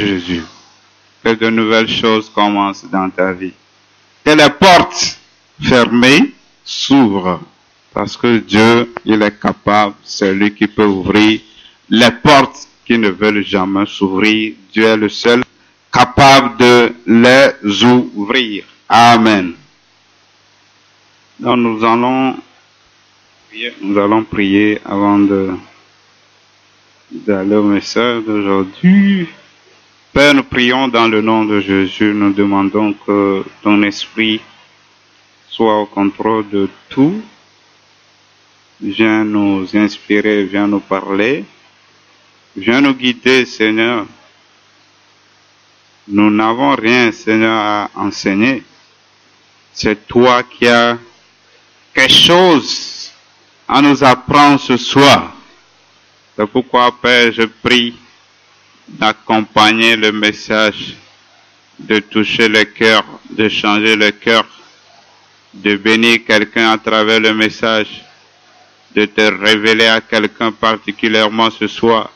Jésus. Que de nouvelles choses commencent dans ta vie. Que les portes fermées s'ouvrent. Parce que Dieu, il est capable, c'est lui qui peut ouvrir les portes qui ne veulent jamais s'ouvrir. Dieu est le seul capable de les ouvrir. Amen. Donc nous allons prier avant d'aller au message d'aujourd'hui. Père, nous prions dans le nom de Jésus. Nous demandons que ton esprit soit au contrôle de tout. Viens nous inspirer, viens nous parler. Viens nous guider, Seigneur. Nous n'avons rien, Seigneur, à enseigner. C'est toi qui as quelque chose à nous apprendre ce soir. C'est pourquoi, Père, je prie d'accompagner le message, de toucher le cœur, de changer le cœur, de bénir quelqu'un à travers le message, de te révéler à quelqu'un particulièrement ce soir.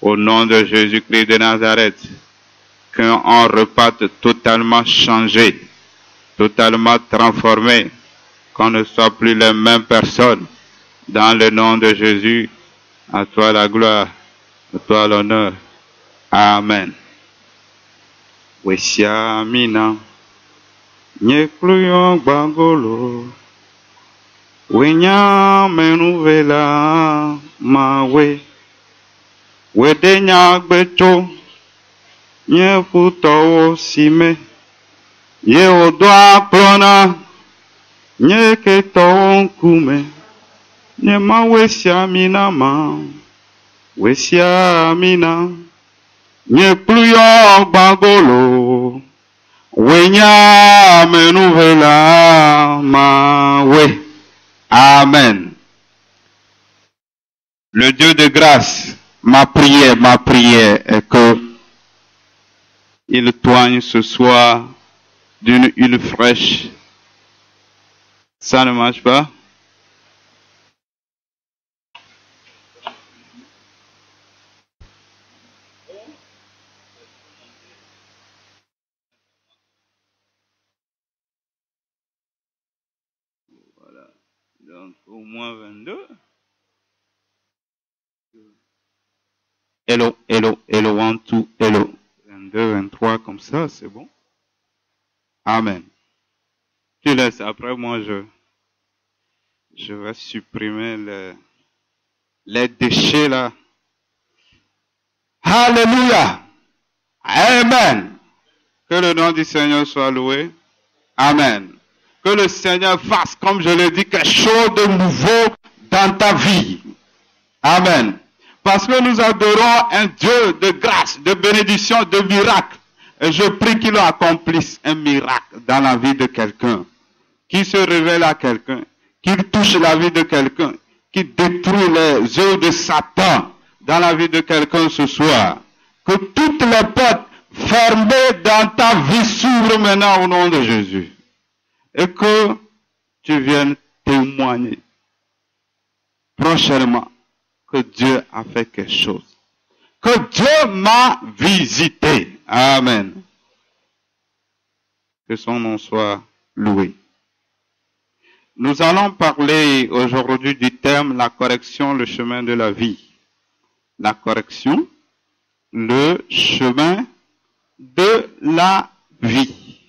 Au nom de Jésus-Christ de Nazareth, qu'on reparte totalement changé, totalement transformé, qu'on ne soit plus les mêmes personnes. Dans le nom de Jésus, à toi la gloire, à toi l'honneur. Amen. Wesiamina, nyekluyo gbangolo, wenya menuvela mawe, wedenya gbeto, nyefutowo sime, ye odoa plona, nyeketowo nkume, nyema wesiamina ma, wesiamina, nyekluyo gbangolo, wenya menuvela mawe. Amen. Le Dieu de grâce, ma prière est que il toigne ce soir d'une huile fraîche. Ça ne marche pas? Voilà. Donc, au moins 22. Hello, 1, 2, hello. 22, 23, comme ça, c'est bon. Amen. Tu laisses, après moi, je vais supprimer les déchets là. Alléluia. Amen. Que le nom du Seigneur soit loué. Amen. Que le Seigneur fasse, comme je l'ai dit, quelque chose de nouveau dans ta vie. Amen. Parce que nous adorons un Dieu de grâce, de bénédiction, de miracle. Et je prie qu'il accomplisse un miracle dans la vie de quelqu'un. Qu'il se révèle à quelqu'un. Qu'il touche la vie de quelqu'un. Qu'il détruit les œuvres de Satan dans la vie de quelqu'un ce soir. Que toutes les portes fermées dans ta vie s'ouvrent maintenant au nom de Jésus. Et que tu viennes témoigner prochainement que Dieu a fait quelque chose. Que Dieu m'a visité. Amen. Que son nom soit loué. Nous allons parler aujourd'hui du thème la correction, le chemin de la vie. La correction, le chemin de la vie.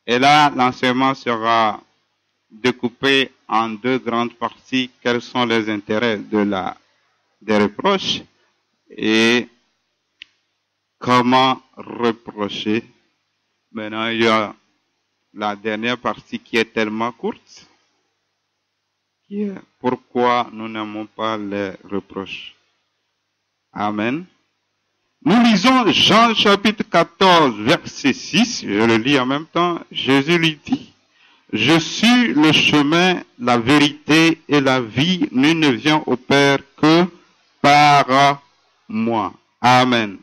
Et là, l'enseignement sera découpé en deux grandes parties. Quels sont les intérêts des reproches et comment reprocher. Maintenant, il y a la dernière partie qui est tellement courte, qui est pourquoi nous n'aimons pas les reproches. Amen. Nous lisons Jean chapitre 14, verset 6, je le lis en même temps. Jésus lui dit, « Je suis le chemin, la vérité et la vie. Nul ne vient au Père que par moi. » Amen.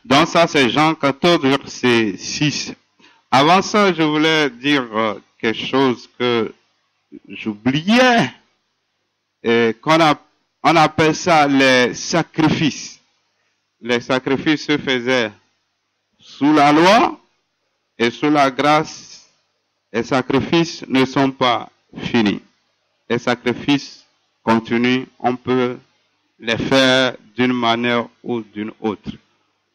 Donc ça, c'est Jean 14, verset 6. Avant ça, je voulais dire quelque chose que j'oubliais, et on appelle ça les sacrifices. les sacrifices se faisaient sous la loi et sous la grâce, les sacrifices ne sont pas finis. Les sacrifices continuent, on peut les faire d'une manière ou d'une autre.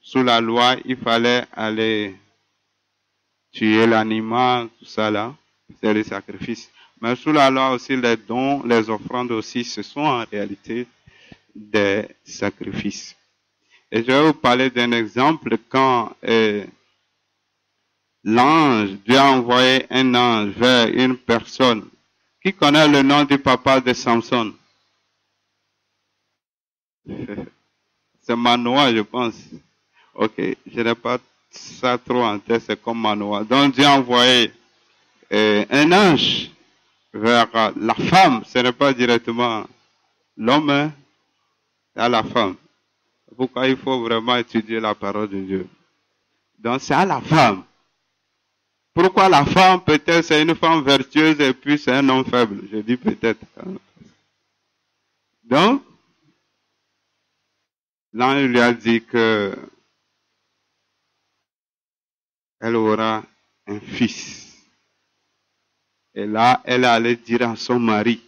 Sous la loi, il fallait aller tuer l'animal, tout ça là, c'est les sacrifices. Mais sous la loi aussi, les dons, les offrandes aussi, ce sont en réalité des sacrifices. Et je vais vous parler d'un exemple quand l'ange, Dieu a envoyé un ange vers une personne. Qui connaît le nom du papa de Samson? C'est Manoah, je pense. Ok, je n'ai pas ça trop en tête, c'est comme Manoah. Donc Dieu a envoyé un ange vers la femme. Ce n'est pas directement l'homme, hein, à la femme. Pourquoi il faut vraiment étudier la parole de Dieu? Donc c'est à la femme. Pourquoi la femme? Peut-être c'est une femme vertueuse et puis c'est un homme faible. Je dis peut-être. Donc, l'ange lui a dit que elle aura un fils. Et là, elle allait dire à son mari.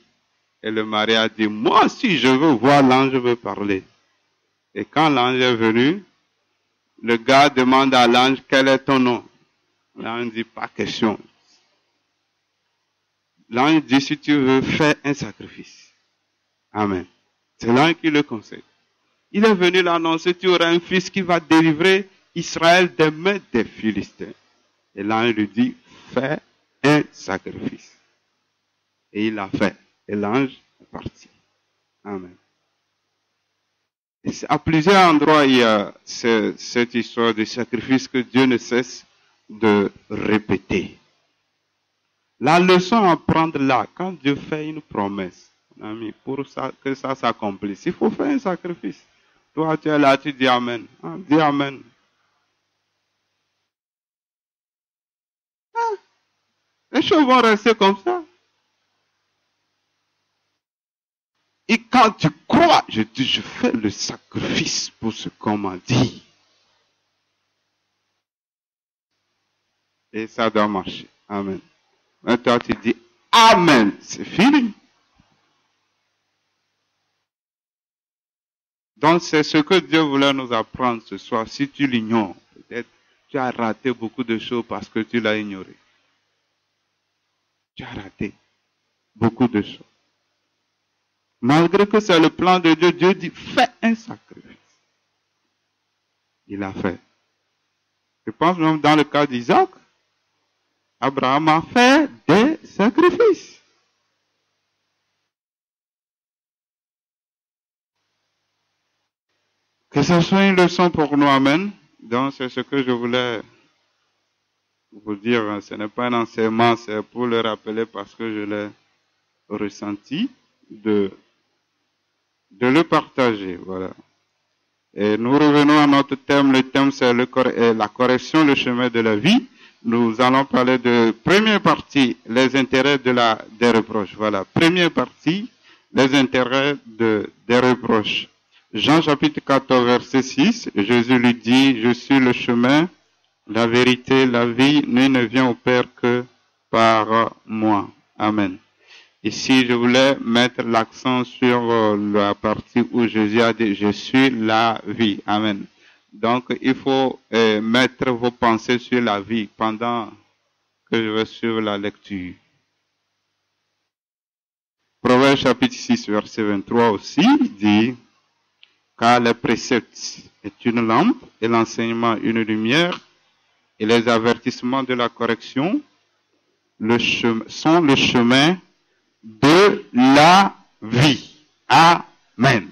Et le mari a dit, moi si je veux voir l'ange, je veux parler. Et quand l'ange est venu, le gars demande à l'ange, quel est ton nom? L'ange dit, pas question. L'ange dit, si tu veux, fais un sacrifice. Amen. C'est l'ange qui le conseille. Il est venu l'annoncer, tu auras un fils qui va délivrer Israël des mains des Philistins. Et l'ange lui dit, fais un sacrifice. Et il l'a fait. Et l'ange est parti. Amen. Et à plusieurs endroits, il y a cette histoire de sacrifice que Dieu ne cesse de répéter. La leçon à prendre là, quand Dieu fait une promesse, ami, pour ça, que ça s'accomplisse, il faut faire un sacrifice. Toi, tu es là, tu dis Amen. Hein, dis Amen. Hein? Les choses vont rester comme ça. Et quand tu crois, je dis, je fais le sacrifice pour ce qu'on m'a dit. Et ça doit marcher. Amen. Maintenant, tu dis Amen. C'est fini. Donc, c'est ce que Dieu voulait nous apprendre ce soir. Si tu l'ignores, peut-être tu as raté beaucoup de choses parce que tu l'as ignoré. Tu as raté beaucoup de choses. Malgré que c'est le plan de Dieu, Dieu dit, fais un sacrifice. Il a fait. Je pense même dans le cas d'Isaac, Abraham a fait des sacrifices. Que ce soit une leçon pour nous, amen. Donc c'est ce que je voulais vous dire. Ce n'est pas un enseignement, c'est pour le rappeler parce que je l'ai ressenti de le partager. Voilà. Et nous revenons à notre thème. Le thème c'est la correction, le chemin de la vie. Nous allons parler de première partie, les intérêts des reproches. Voilà. Première partie, les intérêts des reproches. Jean chapitre 14 verset 6, Jésus lui dit, je suis le chemin, la vérité, la vie, nul ne vient au Père que par moi. Amen. Ici, je voulais mettre l'accent sur la partie où Jésus a dit, je suis la vie. Amen. Donc, il faut mettre vos pensées sur la vie pendant que je vais suivre la lecture. Proverbe chapitre 6 verset 23 aussi dit, car le précepte est une lampe et l'enseignement une lumière et les avertissements de la correction sont le chemin de la vie. Amen.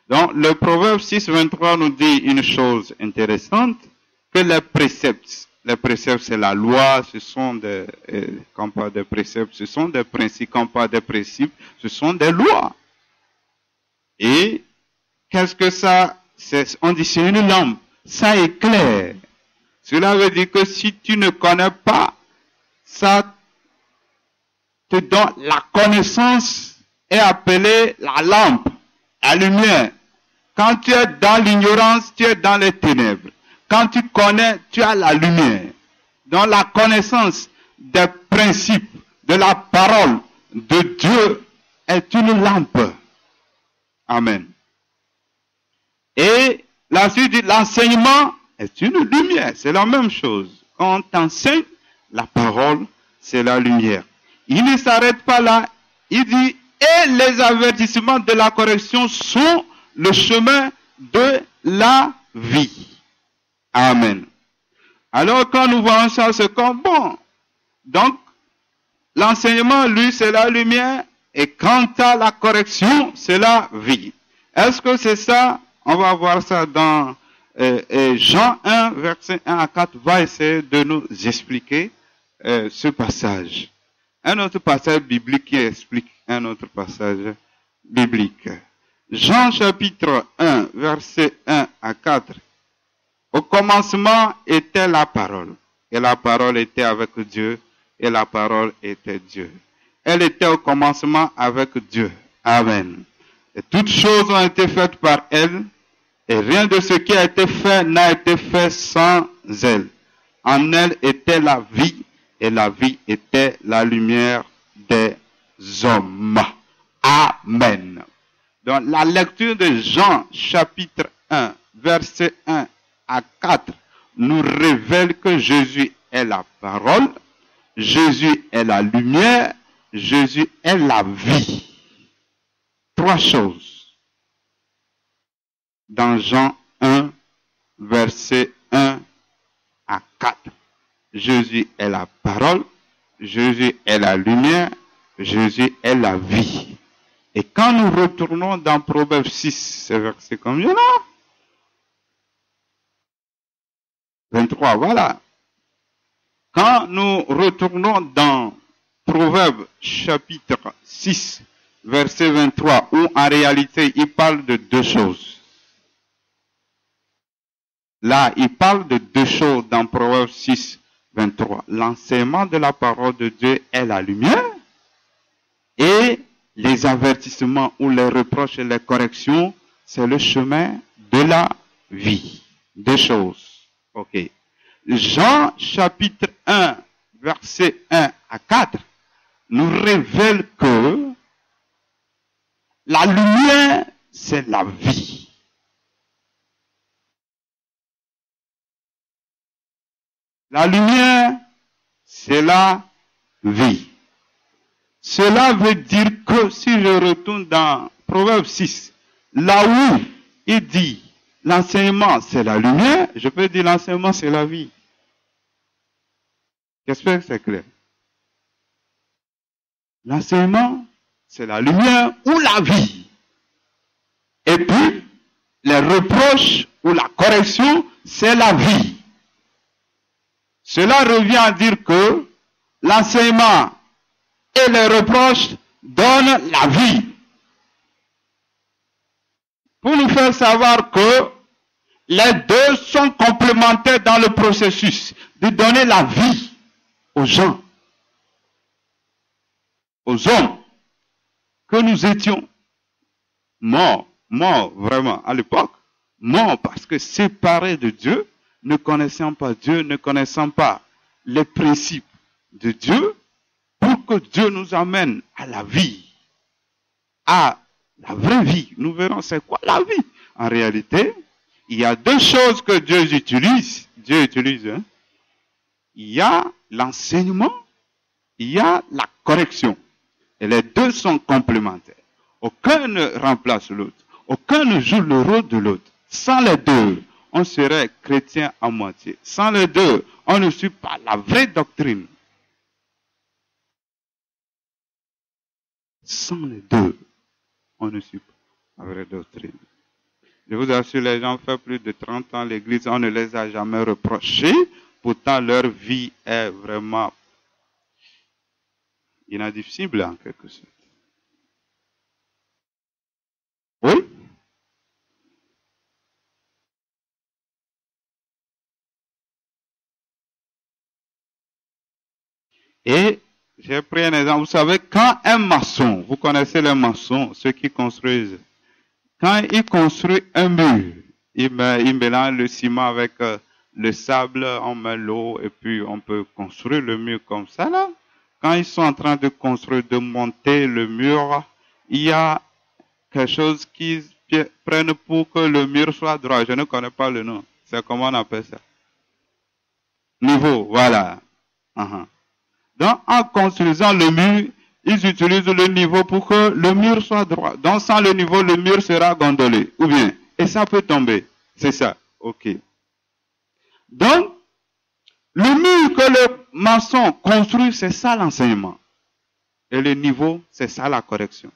Donc le Proverbe 6, 23 nous dit une chose intéressante, que les préceptes c'est la loi, ce sont quand pas des préceptes, ce sont des principes, quand pas des principes, ce sont des lois. Et qu'est-ce que ça, on dit c'est une lampe, ça éclaire. Cela veut dire que si tu ne connais pas, ça te donne la connaissance est appelée la lampe, la lumière. Quand tu es dans l'ignorance, tu es dans les ténèbres. Quand tu connais, tu as la lumière. Donc la connaissance des principes de la parole de Dieu est une lampe. Amen. Et la suite dit, l'enseignement est une lumière. C'est la même chose. Quand on t'enseigne, la parole, c'est la lumière. Il ne s'arrête pas là. Il dit, et les avertissements de la correction sont le chemin de la vie. Amen. Alors quand nous voyons ça, c'est comme bon. Donc, l'enseignement, lui, c'est la lumière. Et quant à la correction, c'est la vie. Est-ce que c'est ça? On va voir ça dans Jean 1, verset 1 à 4, va essayer de nous expliquer ce passage. Un autre passage biblique qui explique un autre passage biblique. Jean chapitre 1, verset 1 à 4. Au commencement était la parole, et la parole était avec Dieu, et la parole était Dieu. Elle était au commencement avec Dieu. Amen. Et toutes choses ont été faites par elle, et rien de ce qui a été fait n'a été fait sans elle. En elle était la vie, et la vie était la lumière des hommes. Amen. Donc la lecture de Jean chapitre 1, verset 1 à 4 nous révèle que Jésus est la parole, Jésus est la lumière, Jésus est la vie. Trois choses. Dans Jean 1, verset 1 à 4. Jésus est la parole, Jésus est la lumière, Jésus est la vie. Et quand nous retournons dans Proverbe 6, c'est verset combien là? 23, voilà. Quand nous retournons dans Proverbe chapitre 6, verset 23, où en réalité il parle de deux choses. Là, il parle de deux choses dans Proverbe 6, 23. L'enseignement de la parole de Dieu est la lumière et les avertissements ou les reproches et les corrections, c'est le chemin de la vie. Deux choses. Ok. Jean chapitre 1, verset 1 à 4, nous révèle que la lumière, c'est la vie. La lumière, c'est la vie. Cela veut dire que si je retourne dans Proverbe 6, là où il dit l'enseignement c'est la lumière, je peux dire l'enseignement c'est la vie. J'espère que c'est clair. L'enseignement c'est la lumière ou la vie. Et puis, les reproches ou la correction c'est la vie. Cela revient à dire que l'enseignement et les reproches donnent la vie. Pour nous faire savoir que les deux sont complémentaires dans le processus de donner la vie aux gens, aux hommes, que nous étions morts vraiment à l'époque, morts parce que séparés de Dieu, ne connaissant pas Dieu, ne connaissant pas les principes de Dieu, pour que Dieu nous amène à la vie, à la vraie vie. Nous verrons c'est quoi la vie. En réalité, il y a deux choses que Dieu utilise. Il y a l'enseignement, il y a la correction. Et les deux sont complémentaires. Aucun ne remplace l'autre. Aucun ne joue le rôle de l'autre. Sans les deux, on serait chrétien à moitié. Sans les deux, on ne suit pas la vraie doctrine. Sans les deux, on ne suit pas la vraie doctrine. Je vous assure, les gens font plus de 30 ans à l'église, on ne les a jamais reprochés. Pourtant, leur vie est vraiment inadmissible en quelque sorte. Oui? Et j'ai pris un exemple. Vous savez, quand un maçon, vous connaissez les maçons, ceux qui construisent, Quand il construit un mur, il mélange le ciment avec le sable, on met l'eau et puis on peut construire le mur comme ça là. Quand ils sont en train de construire, de monter le mur, il y a quelque chose qu'ils prennent pour que le mur soit droit. Je ne connais pas le nom. C'est comment on appelle ça? Niveau, voilà. Uh-huh. Donc, en construisant le mur, ils utilisent le niveau pour que le mur soit droit. Donc, sans le niveau, le mur sera gondolé. Ou bien, et ça peut tomber. C'est ça. OK. Donc, le mur que le maçon construit, c'est ça l'enseignement. Et le niveau, c'est ça la correction.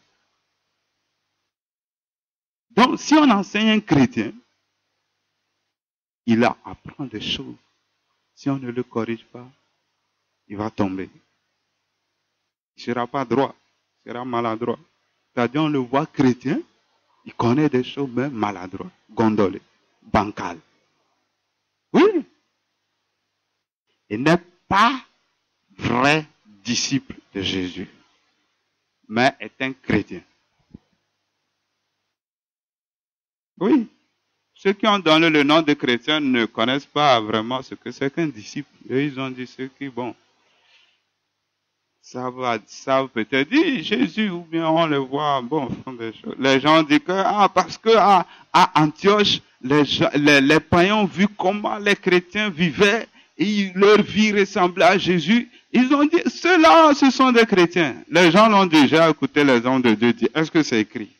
Donc, si on enseigne un chrétien, il apprend des choses. Si on ne le corrige pas, il va tomber. Il ne sera pas droit, il sera maladroit. C'est-à-dire, on le voit chrétien, il connaît des choses même maladroit, gondolé, bancal. Oui. Il n'est pas vrai disciple de Jésus, mais est un chrétien. Oui. Ceux qui ont donné le nom de chrétien ne connaissent pas vraiment ce que c'est qu'un disciple. Et ils ont dit ceux qui, bon, savent peut-être dire Jésus, ou bien on le voit, bon, font des choses. Les gens disent que, parce que à Antioche, les païens ont vu comment les chrétiens vivaient et leur vie ressemblait à Jésus. Ils ont dit, ceux-là, ce sont des chrétiens. Les gens l'ont déjà écouté, les hommes de Dieu dire, est-ce que c'est écrit?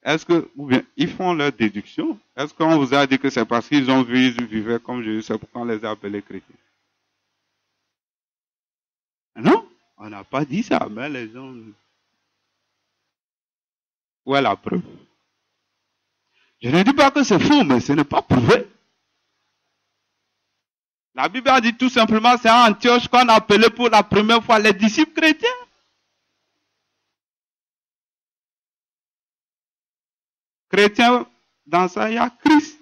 Est-ce que, ou bien, ils font leur déduction? Est-ce qu'on vous a dit que c'est parce qu'ils ont vu, ils vivaient comme Jésus, c'est pourquoi on les a appelés chrétiens? Non, on n'a pas dit ça, mais les gens... Où est la preuve? Je ne dis pas que c'est faux, mais ce n'est pas prouvé. La Bible a dit tout simplement, c'est à Antioche qu'on a appelé pour la première fois les disciples chrétiens. Chrétiens, dans ça, il y a Christ.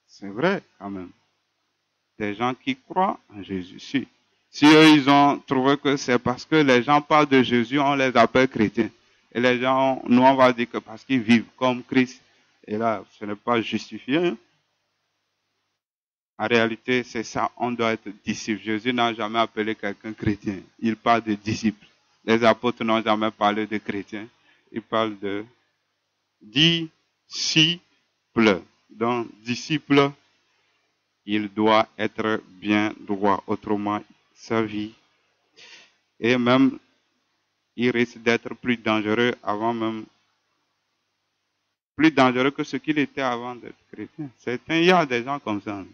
C'est vrai, quand même. Des gens qui croient en Jésus. Si eux, ils ont trouvé que c'est parce que les gens parlent de Jésus, on les appelle chrétiens. Et les gens, nous, on va dire que parce qu'ils vivent comme Christ. Et là, ce n'est pas justifié. Hein? En réalité, c'est ça, on doit être disciple. Jésus n'a jamais appelé quelqu'un chrétien. Il parle de disciples. Les apôtres n'ont jamais parlé de chrétiens. Ils parlent de disciples. Donc, disciple, il doit être bien droit. Autrement, sa vie. Et même, il risque d'être plus dangereux plus dangereux que ce qu'il était avant d'être chrétien. Il y a des gens comme ça.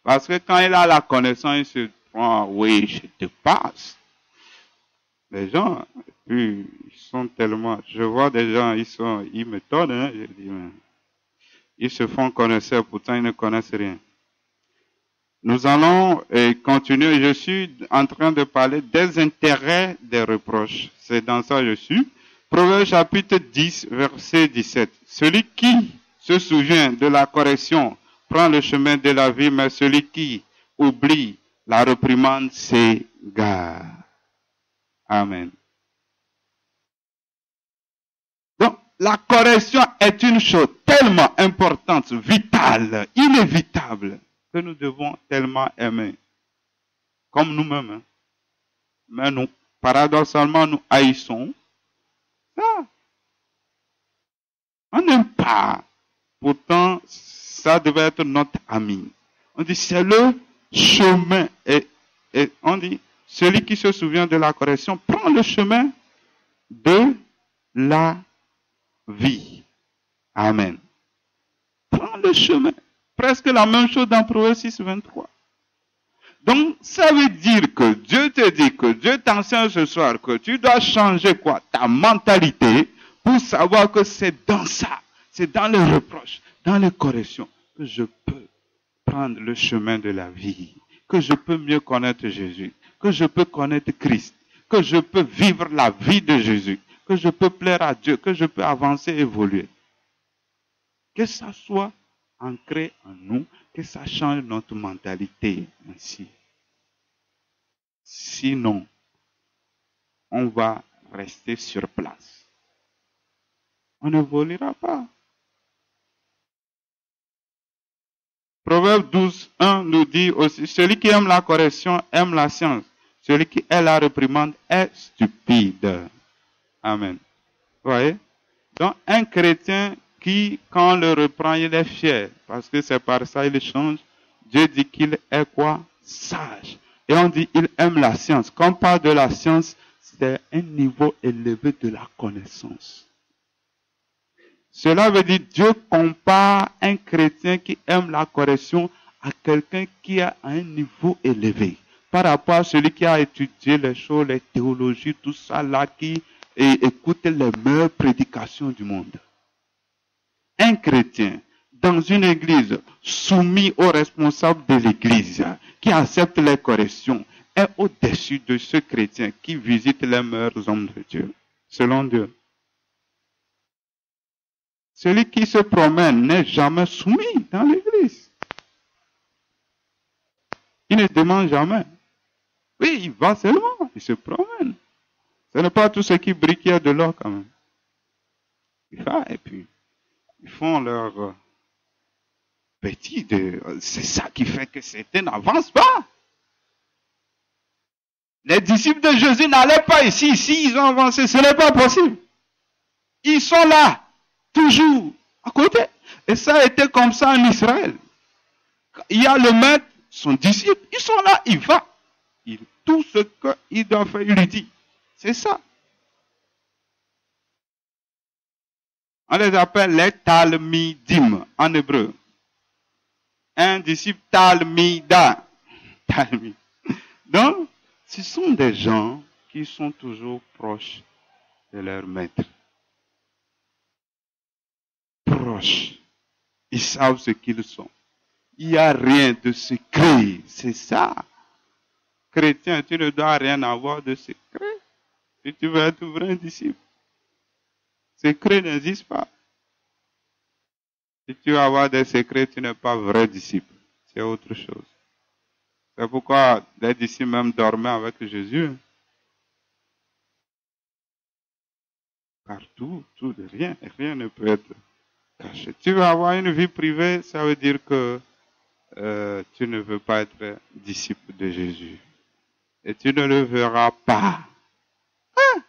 Parce que quand il a la connaissance, il se prend, oui, je te passe. Les gens, puis, ils sont tellement, je vois des gens, ils me tordent, hein, je dis, mais, ils se font connaître, pourtant ils ne connaissent rien. Nous allons continuer. Je suis en train de parler des intérêts des reproches. C'est dans ça que je suis. Proverbe chapitre 10, verset 17. Celui qui se souvient de la correction prend le chemin de la vie, mais celui qui oublie la réprimande s'égare. Amen. Donc, la correction est une chose tellement importante, vitale, inévitable, que nous devons tellement aimer, comme nous-mêmes. Hein. Mais nous, paradoxalement, nous haïssons ça. On n'aime pas. Pourtant, ça devait être notre ami. On dit, c'est le chemin. Et on dit, celui qui se souvient de la correction prend le chemin de la vie. Amen. Prends le chemin. Presque la même chose dans Proverbe 6, 23. Donc, ça veut dire que Dieu te dit que Dieu t'enseigne ce soir que tu dois changer quoi? Ta mentalité pour savoir que c'est dans ça, c'est dans les reproches, dans les corrections que je peux prendre le chemin de la vie, que je peux mieux connaître Jésus, que je peux connaître Christ, que je peux vivre la vie de Jésus, que je peux plaire à Dieu, que je peux avancer, évoluer. Que ça soit ancré en nous, que ça change notre mentalité ainsi. Sinon, on va rester sur place. on n'évoluera pas. Proverbe 12, 1 nous dit aussi, celui qui aime la correction aime la science. Celui qui aime la réprimande est stupide. Amen. Vous voyez? Donc, un chrétien qui, quand on le reprend, il est fier, parce que c'est par ça qu'il change. Dieu dit qu'il est quoi? Sage. Et on dit il aime la science. Quand on parle de la science, c'est un niveau élevé de la connaissance. Cela veut dire Dieu compare un chrétien qui aime la correction à quelqu'un qui a un niveau élevé. Par rapport à celui qui a étudié les choses, les théologies, tout ça là, qui écoute les meilleures prédications du monde. Un chrétien dans une église soumis aux responsables de l'église, qui accepte les corrections, est au-dessus de ce chrétien qui visite les meilleurs hommes de Dieu, selon Dieu. Celui qui se promène n'est jamais soumis dans l'église. Il ne demande jamais. Oui, il va seulement, il se promène. Ce n'est pas tout ce qui brille qui est de l'or quand même. Il va et puis ils font leur petit de... C'est ça qui fait que certains n'avancent pas. Les disciples de Jésus n'allaient pas ici, ils ont avancé, ce n'est pas possible. Ils sont là, toujours, à côté. Et ça a été comme ça en Israël. Il y a le maître, son disciple, ils sont là, il va. Tout ce qu'il doit faire, il lui dit. C'est ça. On les appelle les talmidim en hébreu. Un disciple talmida. Talmid. Donc, ce sont des gens qui sont toujours proches de leur maître. Proches. Ils savent ce qu'ils sont. Il n'y a rien de secret. C'est ça. Chrétien, tu ne dois rien avoir de secret. Si tu veux être un vrai disciple. Secret n'existe pas. Si tu veux avoir des secrets, tu n'es pas vrai disciple. C'est autre chose. C'est pourquoi les disciples même dormaient avec Jésus. Car tout, rien ne peut être caché. Tu veux avoir une vie privée, ça veut dire que tu ne veux pas être disciple de Jésus. Et tu ne le verras pas. Hein?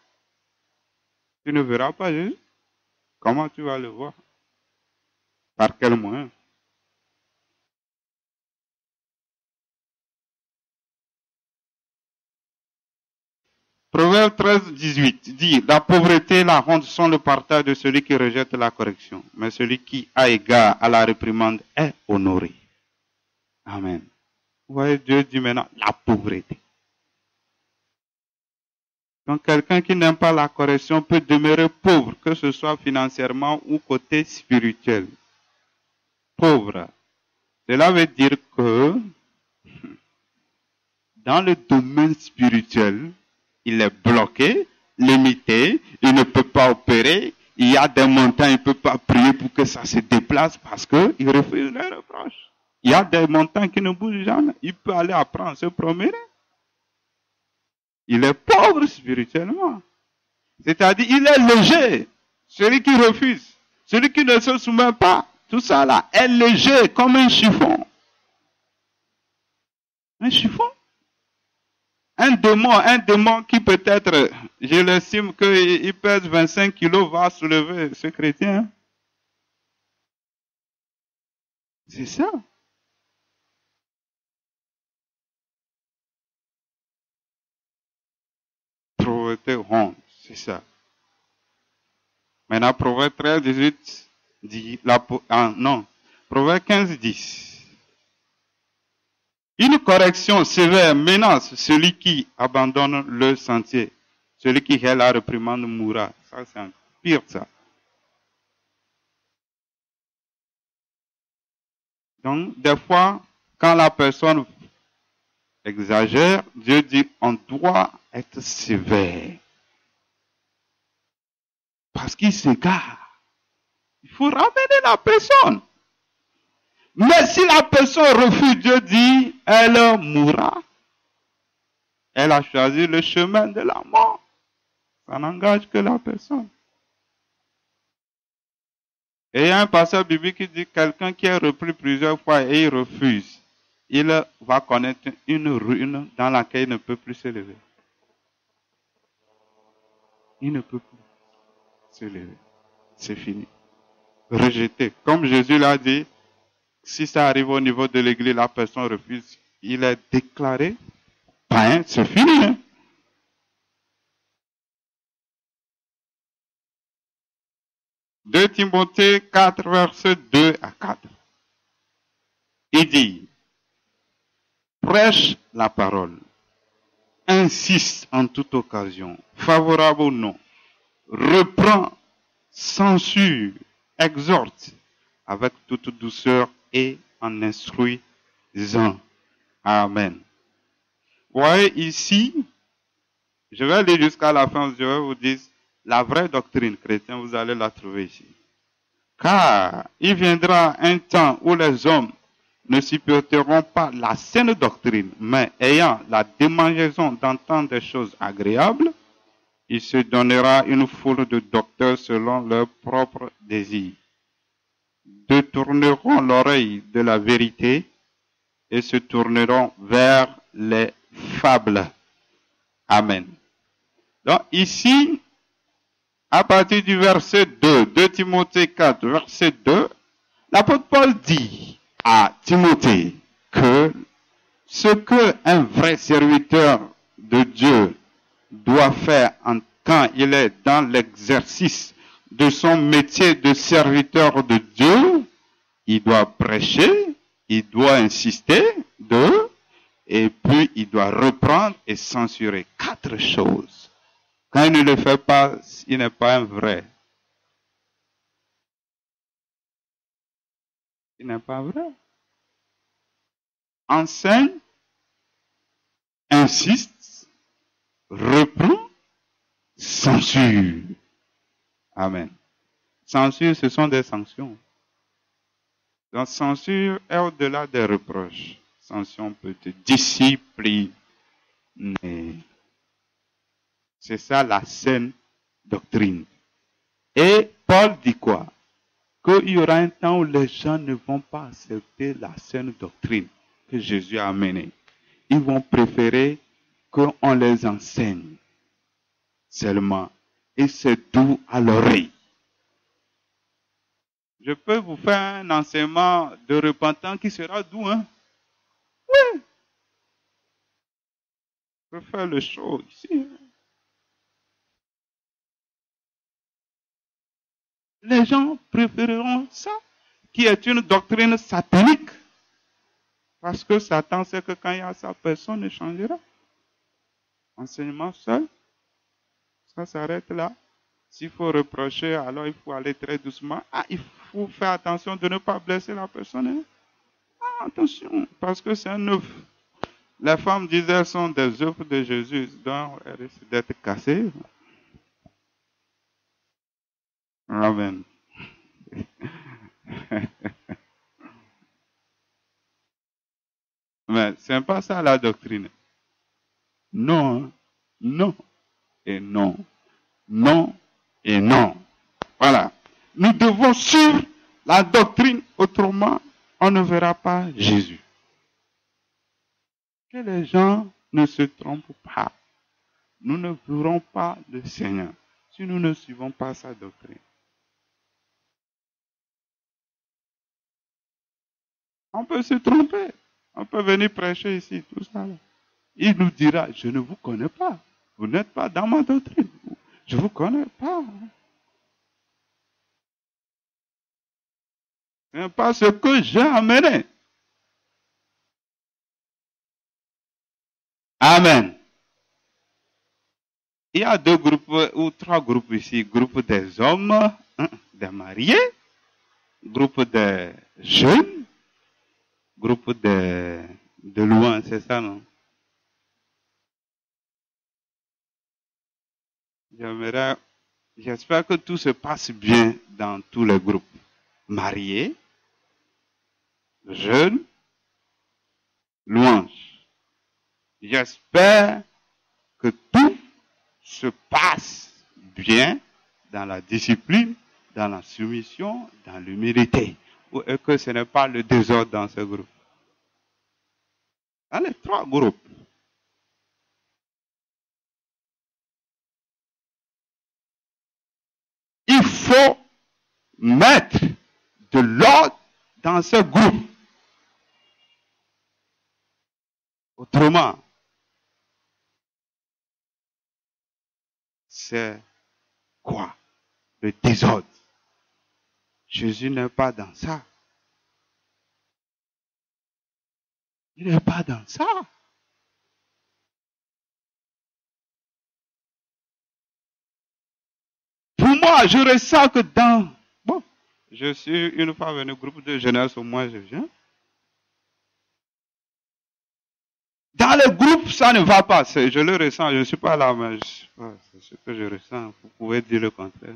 Tu ne verras pas Jésus. Comment tu vas le voir? Par quel moyen? Proverbe 13, 18 dit, la pauvreté et la honte sont le partage de celui qui rejette la correction, mais celui qui a égard à la réprimande est honoré. Amen. Vous voyez, Dieu dit maintenant la pauvreté. Donc quelqu'un qui n'aime pas la correction peut demeurer pauvre, que ce soit financièrement ou côté spirituel. Pauvre. Cela veut dire que dans le domaine spirituel, il est bloqué, limité, il ne peut pas opérer, il y a des montagnes, il ne peut pas prier pour que ça se déplace parce qu'il refuse les reproches. Il y a des montagnes qui ne bougent jamais, il peut aller apprendre, se promener. Il est pauvre spirituellement. C'est-à-dire, il est léger. Celui qui refuse, celui qui ne se soumet pas, tout ça là, est léger comme un chiffon. Un chiffon. Un démon qui peut-être, je l'estime qu'il pèse 25 kilos, va soulever ce chrétien. C'est ça. Pauvreté, honte, c'est ça. Maintenant, Proverbe 13, 18 dit, Proverbe 15, 10. Une correction sévère menace celui qui abandonne le sentier. Celui qui hait la réprimande mourra. Ça, c'est un pire, ça. Donc, des fois, quand la personne exagère, Dieu dit, on doit être sévère. Parce qu'il s'égare. Il faut ramener la personne. Mais si la personne refuse, Dieu dit, elle mourra. Elle a choisi le chemin de la mort. Ça n'engage que la personne. Et il y a un passage biblique qui dit quelqu'un qui est repris plusieurs fois et il refuse, il va connaître une ruine dans laquelle il ne peut plus se lever. Il ne peut plus se lever. C'est fini. Rejeté. Comme Jésus l'a dit, si ça arrive au niveau de l'église, la personne refuse, il est déclaré païen, c'est fini. Hein? Deux Timothée 4, versets 2 à 4. Il dit, prêche la parole, insiste en toute occasion, favorable ou non, reprend, censure, exhorte avec toute douceur et en instruisant. Amen. Vous voyez ici, je vais aller jusqu'à la fin, je vais vous dire la vraie doctrine chrétienne, vous allez la trouver ici. Car il viendra un temps où les hommes ne supporteront pas la saine doctrine, mais ayant la démangeaison d'entendre des choses agréables, il se donnera une foule de docteurs selon leurs propres désirs. Détourneront l'oreille de la vérité et se tourneront vers les fables. Amen. Donc ici, à partir du verset 2, 2 Timothée 4, verset 2, l'apôtre Paul dit à Timothée que ce qu'un vrai serviteur de Dieu doit faire quand il est dans l'exercice de son métier de serviteur de Dieu, il doit prêcher, il doit insister, et puis il doit reprendre et censurer 4 choses. Quand il ne le fait pas, il n'est pas un vrai. Il n'est pas vrai. Enseigne, insiste, reprend, censure. Amen. Censure, ce sont des sanctions. Donc, censure est au-delà des reproches. Sanction peut te discipliner. C'est ça la saine doctrine. Et Paul dit quoi? Qu'il y aura un temps où les gens ne vont pas accepter la saine doctrine que Jésus a amenée. Ils vont préférer qu'on les enseigne seulement. Et c'est doux à l'oreille. Je peux vous faire un enseignement de repentant qui sera doux, hein? Oui. Je peux faire le show ici. Les gens préféreront ça, qui est une doctrine satanique. Parce que Satan sait que quand il y a ça, personne ne changera. Enseignement seul, ça s'arrête là. S'il faut reprocher, alors il faut aller très doucement. Ah, il faut faire attention de ne pas blesser la personne. Hein? Ah, attention, parce que c'est un œuf. Les femmes disaient elles sont des œufs de Jésus, donc elles risquent d'être cassées. Amen. Mais c'est pas ça la doctrine. Non, non et non. Non et non. Voilà. Nous devons suivre la doctrine, autrement, on ne verra pas Jésus. Que les gens ne se trompent pas. Nous ne verrons pas le Seigneur si nous ne suivons pas sa doctrine. On peut se tromper. On peut venir prêcher ici, tout ça. Il nous dira, je ne vous connais pas. Vous n'êtes pas dans ma doctrine. Je ne vous connais pas. Ce n'est pas ce que j'ai amené. Amen. Il y a 2 groupes ou 3 groupes ici. Groupe des hommes, des mariés, groupe des jeunes, groupe de loin, c'est ça, non? J'espère que tout se passe bien dans tous les groupes. Mariés, jeunes, louanges. J'espère que tout se passe bien dans la discipline dans la soumission, dans l'humilité. Ou est-ce que ce n'est pas le désordre dans ce groupe? Dans les trois groupes. Il faut mettre de l'ordre dans ce groupe. Autrement, c'est quoi? Le désordre. Jésus n'est pas dans ça. Il n'est pas dans ça. Pour moi, je ressens que bon, je suis une fois venu au groupe de jeunesse, au moins je viens. Dans le groupe, ça ne va pas. Je le ressens, je ne suis pas là, mais c'est ce que je ressens. Vous pouvez dire le contraire.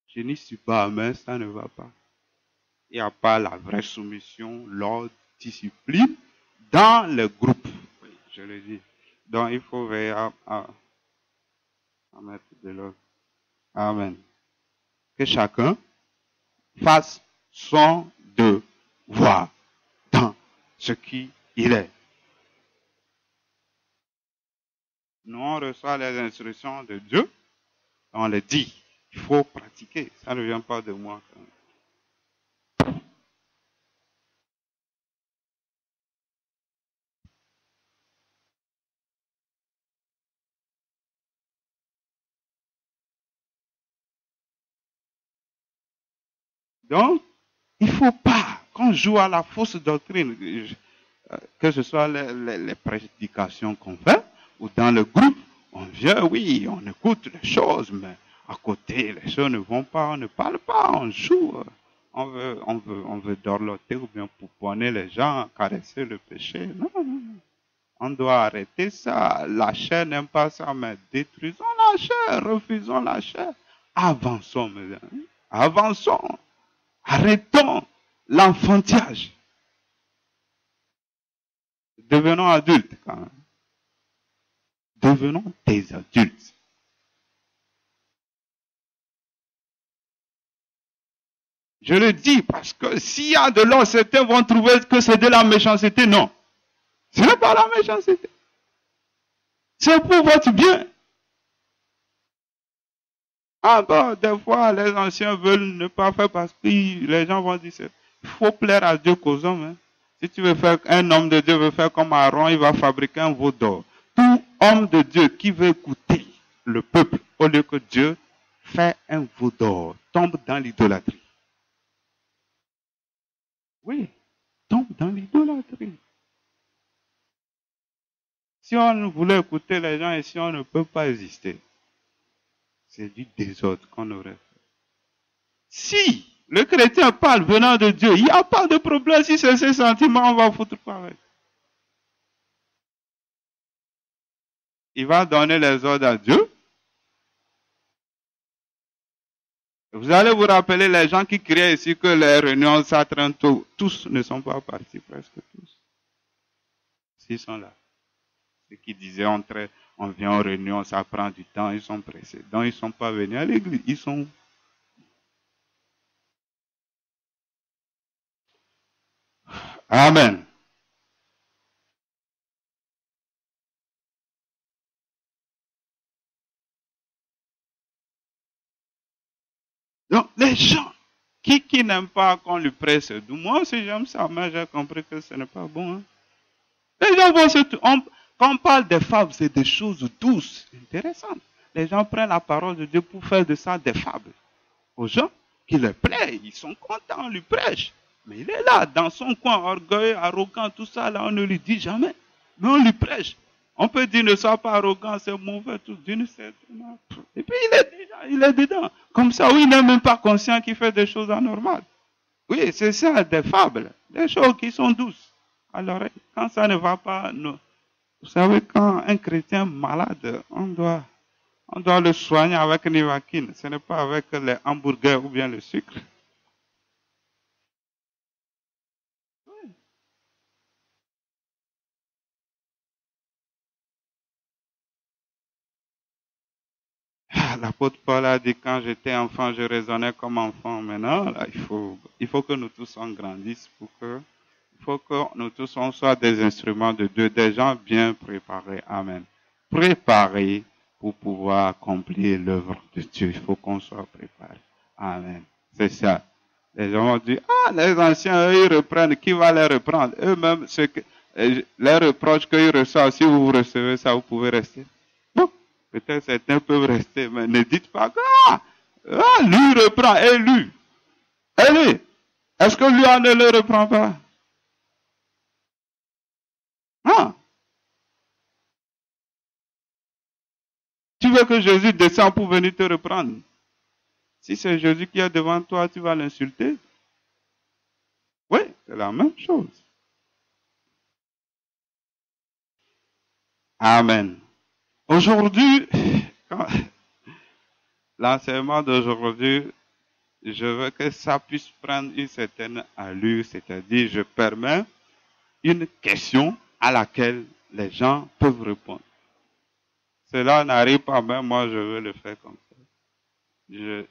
Je n'y suis pas, mais ça ne va pas. Il n'y a pas la vraie soumission, l'ordre, discipline dans le groupe. Oui, je le dis. Donc, il faut veiller à mettre de l'ordre. Amen. Que chacun fasse son devoir dans ce qui il est. Nous, on reçoit les instructions de Dieu, on les dit. Il faut pratiquer. Ça ne vient pas de moi. Donc, il ne faut pas qu'on joue à la fausse doctrine, que ce soit les prédications qu'on fait ou dans le groupe. On vient, oui, on écoute les choses, mais à côté, les choses ne vont pas, on ne parle pas, on joue. On veut dorloter ou bien pouponner les gens, caresser le péché. Non, non, non. On doit arrêter ça. La chair n'aime pas ça, mais détruisons la chair, refusons la chair. Avançons, mes amis. Avançons. Arrêtons l'enfantillage. Devenons adultes quand même. Devenons des adultes. Je le dis parce que s'il y a de l'or, certains vont trouver que c'est de la méchanceté. Non. Ce n'est pas la méchanceté. C'est pour votre bien. Ah bon, des fois, les anciens veulent ne pas faire parce que les gens vont dire il faut plaire à Dieu qu'aux hommes. Hein. Si tu veux faire, un homme de Dieu veut faire comme Aaron, il va fabriquer un veau d'or. Tout homme de Dieu qui veut écouter le peuple, au lieu que Dieu fait un veau d'or, tombe dans l'idolâtrie. Oui, tombe dans l'idolâtrie. Si on voulait écouter les gens ici, on ne peut pas exister. C'est du désordre qu'on aurait fait. Si le chrétien parle venant de Dieu, il n'y a pas de problème. Si c'est ses sentiments, on va foutre pas avec. Il va donner les ordres à Dieu. Vous allez vous rappeler les gens qui criaient ici que les réunions, ça traîne tout. Tous ne sont pas partis, presque tous. S'ils sont là. Ceux qui disaient on vient aux réunions, ça prend du temps, ils sont pressés. Donc ils ne sont pas venus à l'église. Ils sont. Amen. Donc les gens qui n'aiment pas qu'on lui presse, moi aussi j'aime ça, mais j'ai compris que ce n'est pas bon. Hein. Les gens vont quand on parle des fables, c'est des choses douces, intéressantes. Les gens prennent la parole de Dieu pour faire de ça des fables. Aux gens qui leur plaît, ils sont contents, on lui prêche. Mais il est là, dans son coin, orgueilleux, arrogant, tout ça, là, on ne lui dit jamais. Mais on lui prêche. On peut dire ne sois pas arrogant, c'est mauvais, tout d'une certaine manière. Et puis il est dedans. Comme ça, oui, il n'est même pas conscient qu'il fait des choses anormales. Oui, c'est ça, des fables, des choses qui sont douces. Alors, quand ça ne va pas, non. Vous savez, quand un chrétien malade, on doit le soigner avec Nivaquine. Ce n'est pas avec les hamburgers ou bien le sucre. l'apôtre Paul a dit, quand j'étais enfant, je raisonnais comme enfant. Maintenant, là, il faut que nous tous on grandisse il faut que nous tous on soit des instruments de Dieu, des gens bien préparés. Amen. Préparés pour pouvoir accomplir l'œuvre de Dieu. Il faut qu'on soit préparés. Amen. C'est ça. Les gens vont dire, les anciens, eux, ils reprennent. Qui va les reprendre? Eux-mêmes, les reproches qu'ils reçoivent, si vous recevez ça, vous pouvez rester. Bon, peut-être certains peuvent rester, mais ne dites pas que, lui reprend, et lui. Est-ce que lui, on ne le reprend pas? Tu veux que Jésus descende pour venir te reprendre? Si c'est Jésus qui est devant toi, tu vas l'insulter? Oui, c'est la même chose. Amen. Aujourd'hui, l'enseignement d'aujourd'hui, je veux que ça puisse prendre une certaine allure, c'est-à-dire je permets une question à laquelle les gens peuvent répondre. Cela n'arrive pas, mais moi je veux le faire comme ça.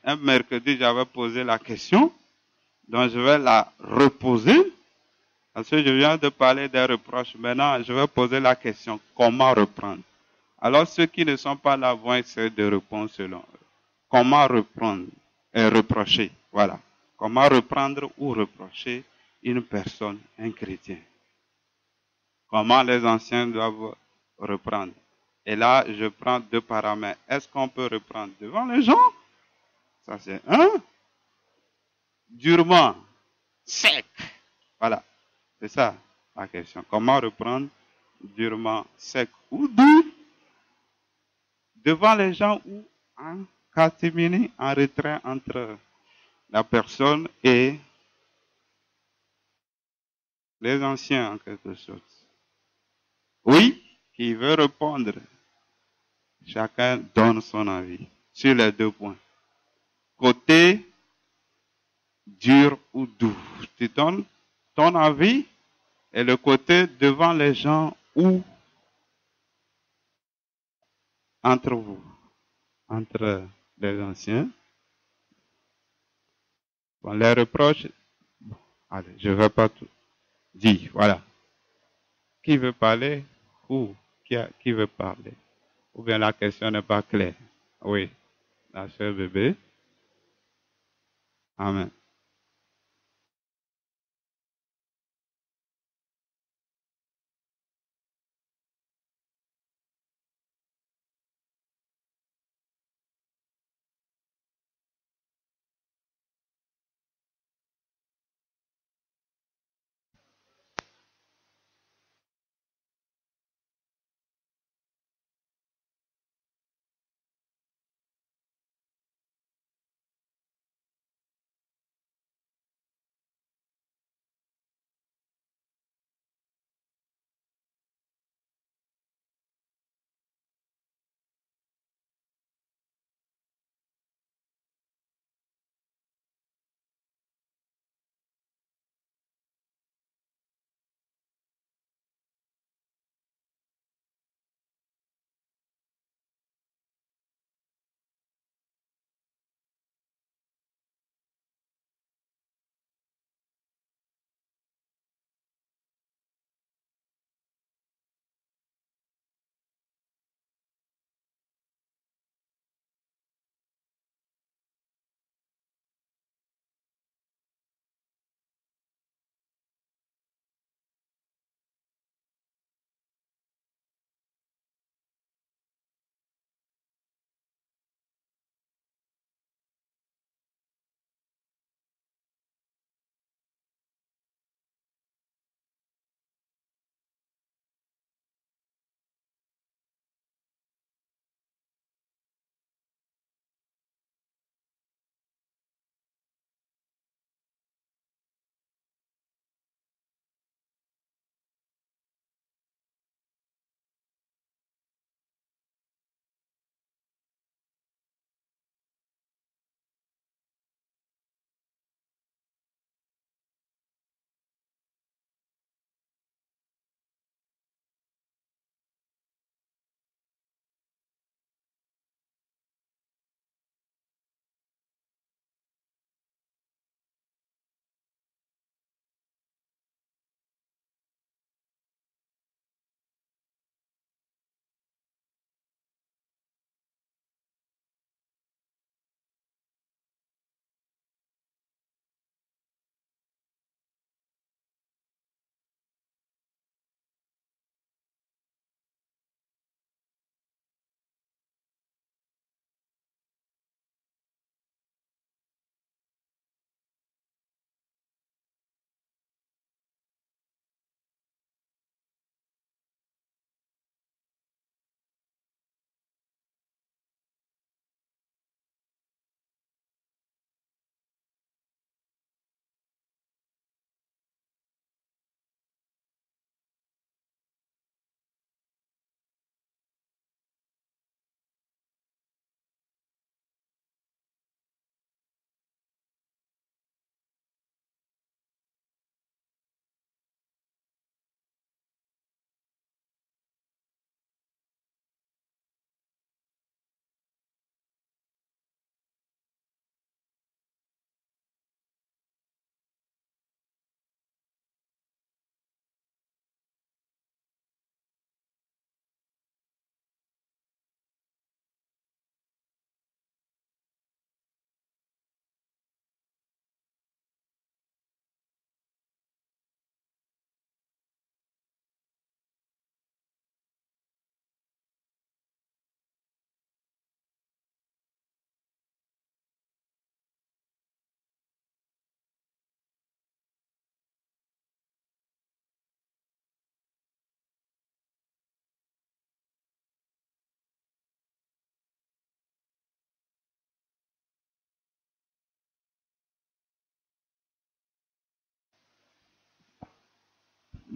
Un mercredi, j'avais posé la question, donc je vais la reposer, parce que je viens de parler des reproches. Maintenant, je vais poser la question, comment reprendre? Alors ceux qui ne sont pas là vont essayer de répondre selon eux. Comment reprendre et reprocher? Voilà. Comment reprendre ou reprocher une personne, un chrétien? Comment les anciens doivent reprendre? Et là, je prends deux paramètres. Est-ce qu'on peut reprendre devant les gens? Ça, c'est un. Durement, sec. Voilà. C'est ça la question. Comment reprendre durement, sec ou dur devant les gens ou en catimini, en retrait entre la personne et les anciens en quelque sorte. Oui, qui veut répondre. Chacun donne son avis sur les deux points. Côté dur ou doux. Tu donnes ton avis et le côté devant les gens ou entre vous, entre les anciens. Bon, les reproches, allez, je ne vais pas tout dire. Voilà. Qui veut parler ou qui veut parler? Ou bien la question n'est pas claire. Oui, la sœur bébé. Amen.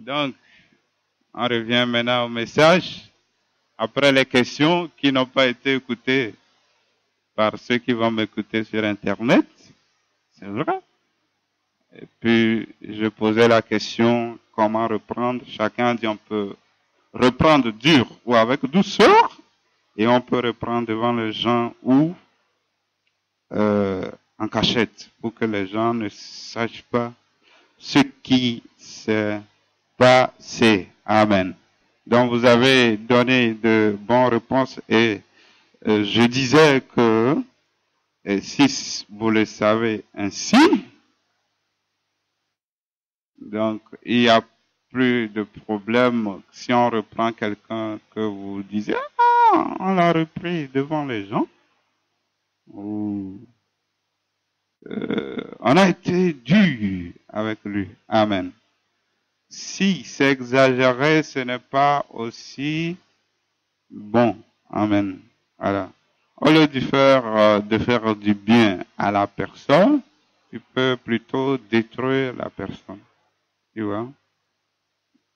Donc, on revient maintenant au message. Après les questions qui n'ont pas été écoutées par ceux qui vont m'écouter sur Internet, c'est vrai. Et puis, je posais la question, comment reprendre? Chacun dit on peut reprendre dur ou avec douceur, et on peut reprendre devant les gens ou en cachette, pour que les gens ne sachent pas ce qui s'est passé. Amen. Donc, vous avez donné de bonnes réponses et je disais que si vous le savez ainsi, donc il n'y a plus de problème si on reprend quelqu'un que vous disiez, ah, on l'a repris devant les gens, ou on a été dur avec lui. Amen. Si c'est exagéré, ce n'est pas aussi bon. Amen. Voilà. Au lieu de faire du bien à la personne, tu peux plutôt détruire la personne. Tu vois?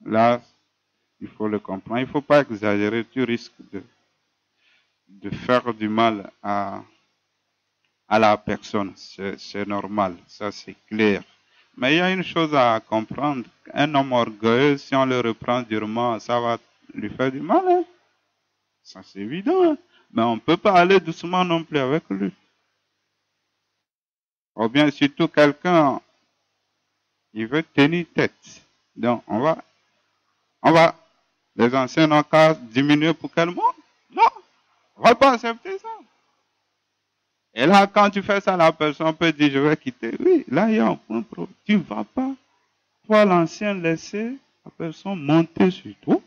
Là, il faut le comprendre. Il ne faut pas exagérer. Tu risques de faire du mal à la personne. C'est normal. Ça, c'est clair. Mais il y a une chose à comprendre. Un homme orgueilleux, si on le reprend durement, ça va lui faire du mal. Hein? Ça, c'est évident. Hein? Mais on ne peut pas aller doucement non plus avec lui. Ou bien surtout quelqu'un, il veut tenir tête. Donc, on va, les anciens n'ont qu'à diminuer pour quel monde? Non, on ne va pas accepter ça. Et là, quand tu fais ça, la personne peut dire, je vais quitter. Oui, là, il y a un point pro. Tu ne vas pas, toi, l'ancien, laisser la personne monter sur toi.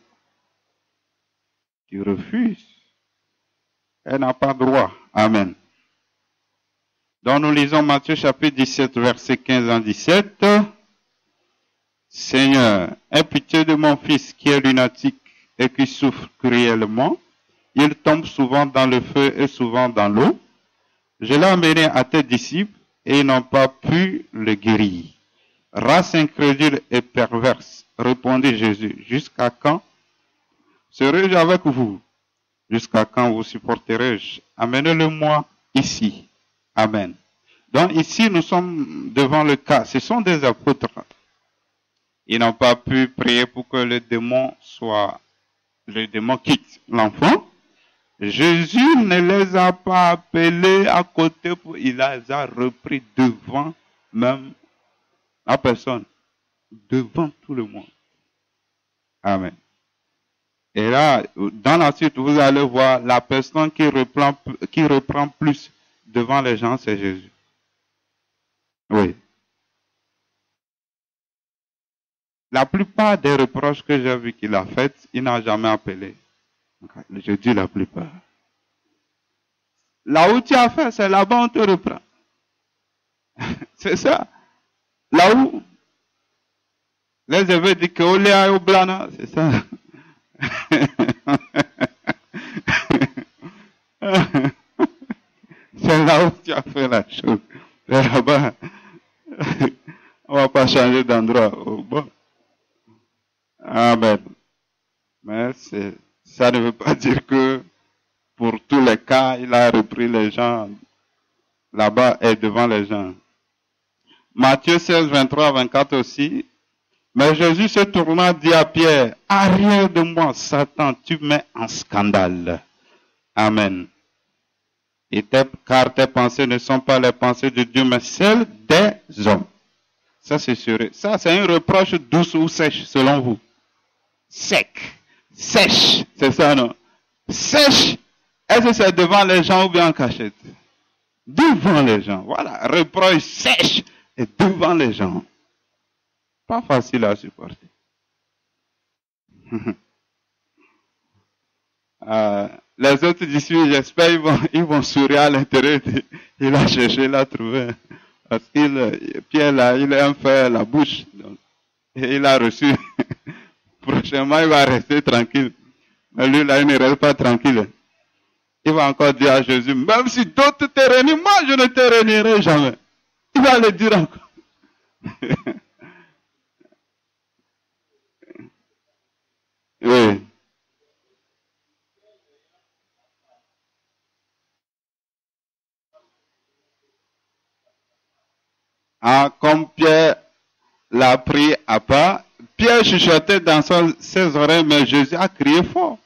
Tu refuses. Elle n'a pas droit. Amen. Donc, nous lisons Matthieu chapitre 17, verset 15 à 17. Seigneur, aie pitié de mon fils qui est lunatique et qui souffre cruellement. Il tombe souvent dans le feu et souvent dans l'eau. Je l'ai amené à tes disciples et ils n'ont pas pu le guérir. Race incrédule et perverse, répondit Jésus, jusqu'à quand serai-je avec vous? Jusqu'à quand vous supporterai-je? Amenez-le-moi ici. Amen. Donc ici, nous sommes devant le cas. Ce sont des apôtres. Ils n'ont pas pu prier pour que le démon quitte l'enfant. Jésus ne les a pas appelés à côté, il les a repris devant même la personne, devant tout le monde. Amen. Et là, dans la suite, vous allez voir la personne qui reprend plus devant les gens, c'est Jésus. Oui. La plupart des reproches que j'ai vu qu'il a fait, il n'a jamais appelé. Je dis la plupart. Là où tu as fait, c'est là-bas on te reprend. C'est ça. Là où les évêques disent que Oléa au blana, c'est ça. C'est là où tu as fait la chose. C'est là-bas. On ne va pas changer d'endroit. Oh, bon. Amen. Mais ça ne veut pas dire que pour tous les cas, il a repris les gens là-bas et devant les gens. Matthieu 16, 23, 24 aussi. Mais Jésus se tourna, dit à Pierre, arrière de moi, Satan, tu me mets en scandale. Amen. Car tes pensées ne sont pas les pensées de Dieu, mais celles des hommes. Ça, c'est sûr. Ça, c'est un reproche douce ou sèche, selon vous. Sec. Sèche. C'est ça, non? Sèche. Est-ce que c'est devant les gens ou bien en cachette? Devant les gens. Voilà. Reproche sèche et devant les gens. Pas facile à supporter. Les autres disciples, j'espère, ils vont sourire à l'intérieur. Il a cherché, il a trouvé. Parce que Pierre, là, il a fait la bouche. Donc, et il a reçu. Prochainement, il va rester tranquille. Mais lui, là, il ne reste pas tranquille. Il va encore dire à Jésus, même si d'autres te renient, moi, je ne te renierai jamais. Il va le dire encore. Hein, comme Pierre l'a pris à part, Pierre chuchotait dans ses oreilles, mais Jésus a crié fort.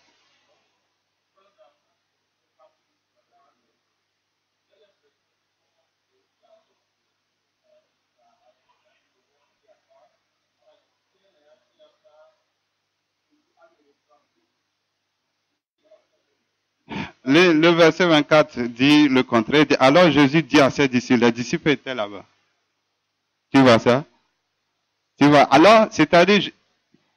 Le verset 24 dit le contraire. Dit, alors Jésus dit à ses disciples, les disciples étaient là-bas. Tu vois ça? Tu vois? Alors, c'est-à-dire,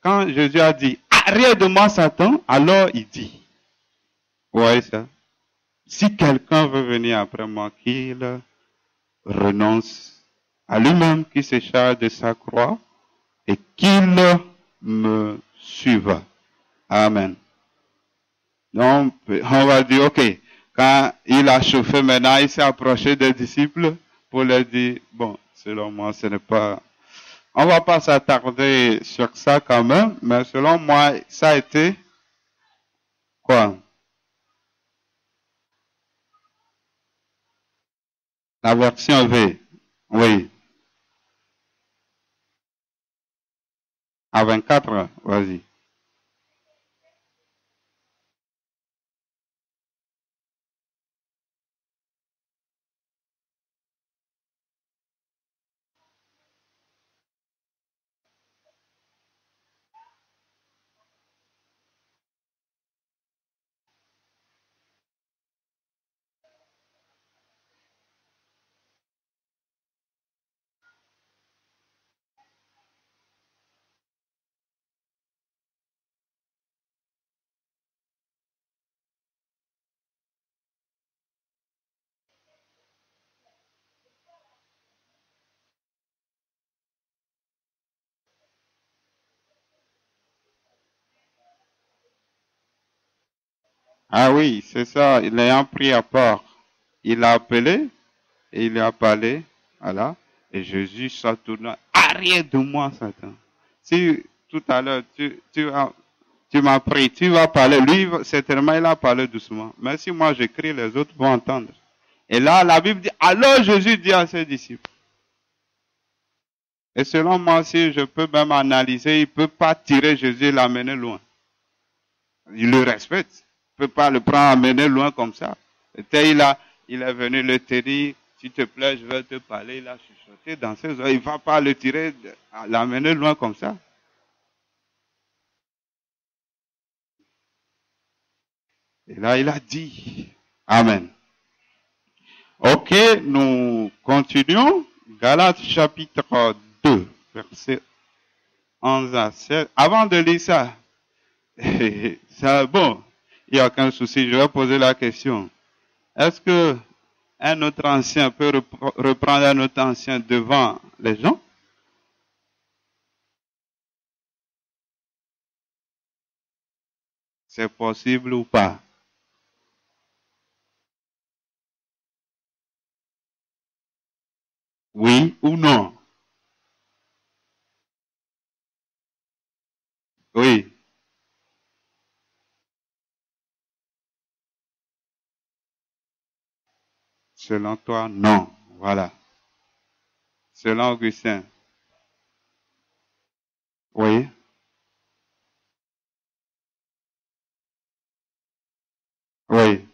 quand Jésus a dit, arrête de moi Satan, alors il dit, vous voyez ça? Si quelqu'un veut venir après moi, qu'il renonce à lui-même, qu'il se charge de sa croix et qu'il me suive. Amen. Donc, on va dire, ok, quand il a chauffé maintenant, il s'est approché des disciples pour leur dire, bon, selon moi, ce n'est pas... On va pas s'attarder sur ça quand même, mais selon moi, ça a été quoi? La version V. Oui. À 24, vas-y. Ah oui, c'est ça, il l'ayant pris à part. Il l'a appelé et il lui a parlé, voilà. Et Jésus s'est tourné, arrête de moi, Satan. Si tout à l'heure, tu m'as pris, tu vas parler. Lui, certainement, il a parlé doucement. Mais si moi j'écris, les autres vont entendre. Et là, la Bible dit, alors Jésus dit à ses disciples. Et selon moi, si je peux même analyser, il ne peut pas tirer Jésus et l'amener loin. Il le respecte. Il ne peut pas le prendre, amener loin comme ça. Et il est venu le dire, s'il te plaît, je vais te parler. Il a chuchoté dans ses oreilles. Il ne va pas le tirer, l'amener loin comme ça. Et là, il a dit, Amen. Ok, nous continuons. Galates chapitre 2, verset 11 à 16. Avant de lire ça, ça bon, il n'y a aucun souci, je vais poser la question. Est-ce que un autre ancien peut reprendre un autre ancien devant les gens? C'est possible ou pas? Oui ou non? Oui. Selon toi, non. Voilà. Selon Augustin. Oui. Oui.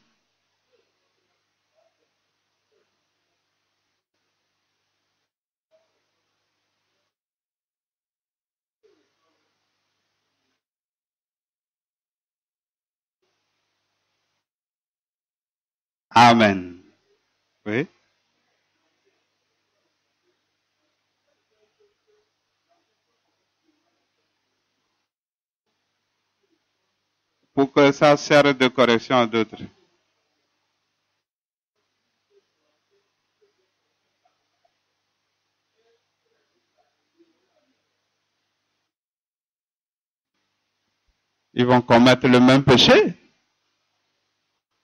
Amen. Oui. Pour que ça serve de correction à d'autres. Ils vont commettre le même péché?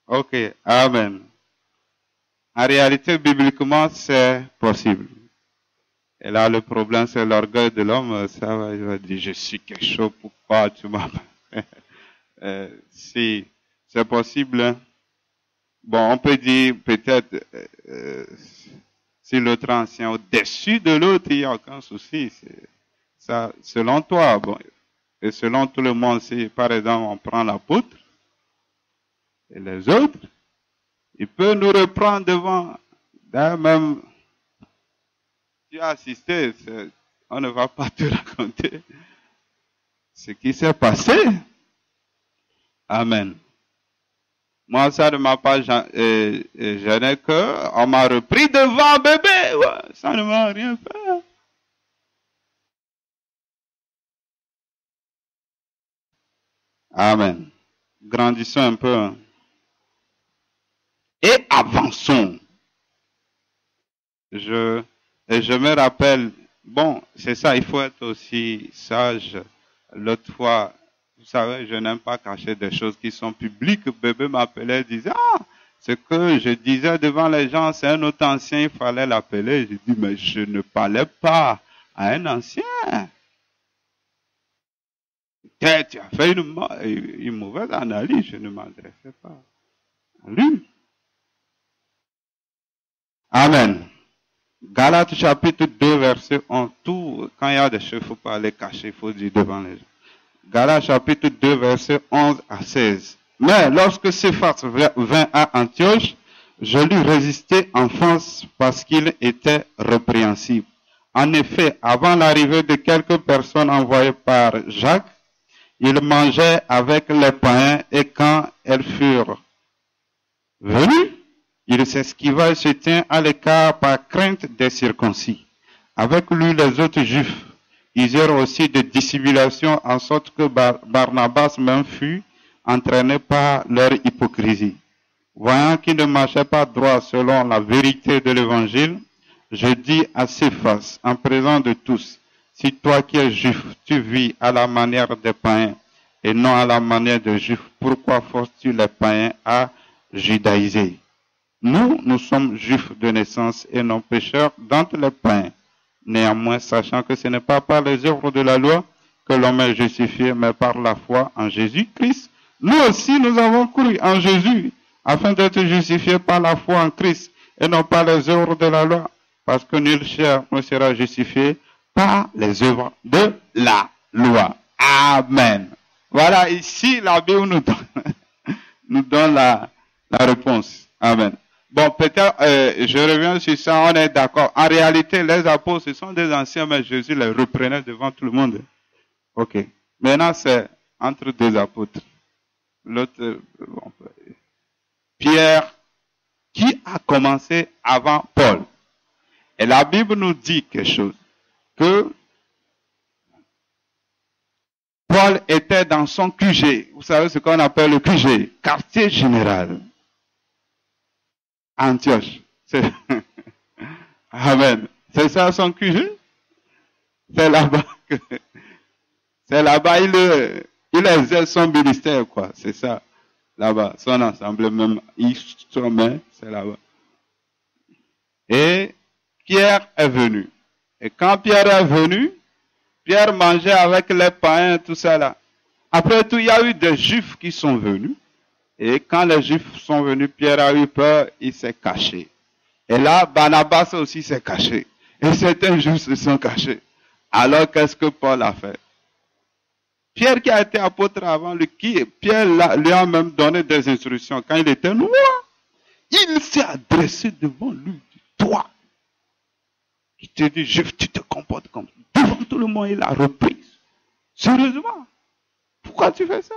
Ok. Amen. En réalité, bibliquement, c'est possible. Et là, le problème, c'est l'orgueil de l'homme. Ça va, il va dire, je suis quelque chose, pourquoi tu m'as... si c'est possible, hein. Bon, on peut dire peut-être, Si l'autre ancien au-dessus de l'autre, il n'y a aucun souci. Ça, selon toi, bon, et selon tout le monde, si par exemple on prend l'apôtre et les autres, il peut nous reprendre devant. D'ailleurs, même, tu as assisté, on ne va pas te raconter ce qui s'est passé. Amen. Moi, ça ne m'a pas gêné que on m'a repris devant bébé. Ouais, ça ne m'a rien fait. Amen. Grandissons un peu. Et avançons. Je me rappelle, bon, c'est ça, il faut être aussi sage. L'autre fois, vous savez, je n'aime pas cacher des choses qui sont publiques. Bébé m'appelait, disait, ce que je disais devant les gens, c'est un autre ancien, il fallait l'appeler. Je dis, mais je ne parlais pas à un ancien. Tu as fait une mauvaise analyse, je ne m'adressais pas à lui. Amen. Galates chapitre 2, verset 11. Tout, quand il y a des choses, il ne faut pas les cacher, il faut dire devant les gens. Galates chapitre 2, verset 11 à 16. Mais lorsque Céphas vint à Antioche, je lui résistai en France parce qu'il était répréhensible. En effet, avant l'arrivée de quelques personnes envoyées par Jacques, il mangeait avec les païens et quand elles furent venues, il s'esquiva et se tint à l'écart par crainte des circoncis. Avec lui, les autres juifs usèrent aussi de dissimulation en sorte que Barnabas même fut entraîné par leur hypocrisie. Voyant qu'il ne marchait pas droit selon la vérité de l'évangile, je dis à Céphas, en présence de tous, si toi qui es juif, tu vis à la manière des païens et non à la manière des juifs, pourquoi forces-tu les païens à judaïser? Nous sommes juifs de naissance et non pécheurs d'entre les païens. Néanmoins, sachant que ce n'est pas par les œuvres de la loi que l'homme est justifié, mais par la foi en Jésus-Christ, nous aussi nous avons cru en Jésus, afin d'être justifiés par la foi en Christ, et non par les œuvres de la loi, parce que nul chair ne sera justifié par les œuvres de la loi. Amen. Voilà, ici, la Bible nous donne la réponse. Amen. Bon, peut-être, je reviens sur ça, on est d'accord. En réalité, les apôtres, ce sont des anciens, mais Jésus les reprenait devant tout le monde. Ok. Maintenant, c'est entre deux apôtres. L'autre, bon, Pierre, qui a commencé avant Paul. Et la Bible nous dit quelque chose, que Paul était dans son QG. Vous savez ce qu'on appelle le QG, quartier général. Antioche. Amen. C'est ça son QG? C'est là-bas il exerce son ministère, quoi. C'est ça. Là-bas. Son ensemble même, c'est là-bas. Et Pierre est venu. Et quand Pierre est venu, Pierre mangeait avec les païens, tout ça là. Après tout, il y a eu des juifs qui sont venus. Et quand les juifs sont venus, Pierre a eu peur, il s'est caché. Et là, Barnabas aussi s'est caché. Et certains juifs se sont cachés. Alors, qu'est-ce que Paul a fait? Pierre qui a été apôtre avant lui, Pierre lui a même donné des instructions. Quand il était noir, il s'est adressé devant lui. Toi, qui te dit, juif, tu te comportes comme ça. Devant tout le monde, il a repris. Sérieusement. Pourquoi tu fais ça?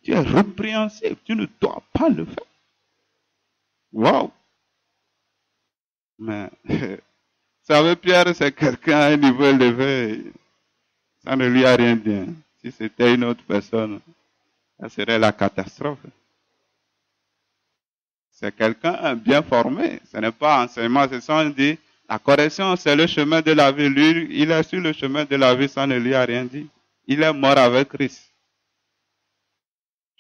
Tu es répréhensible, tu ne dois pas le faire. Wow! Mais, vous savez, Pierre, c'est quelqu'un à un niveau élevé. Ça ne lui a rien dit. Si c'était une autre personne, ça serait la catastrophe. C'est quelqu'un bien formé. Ce n'est pas enseignement, c'est ça, on dit. La correction, c'est le chemin de la vie. Lui, il est sur le chemin de la vie, ça ne lui a rien dit. Il est mort avec Christ.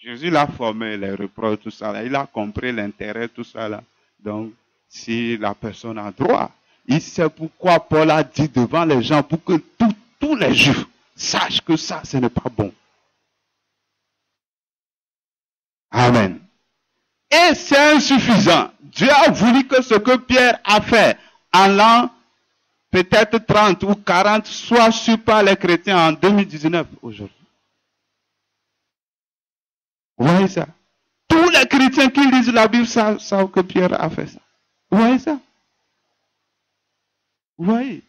Jésus l'a formé, les reproches, tout ça là. Il a compris l'intérêt, tout ça là. Donc, si la personne a droit, il sait pourquoi Paul a dit devant les gens, pour que tous les juifs sachent que ça, ce n'est pas bon. Amen. Et c'est insuffisant. Dieu a voulu que ce que Pierre a fait en l'an peut-être 30 ou 40 soit su par les chrétiens en 2019 aujourd'hui. Vous voyez ça? Tous les chrétiens qui lisent la Bible savent que Pierre a fait ça. Vous voyez ça? Vous voyez?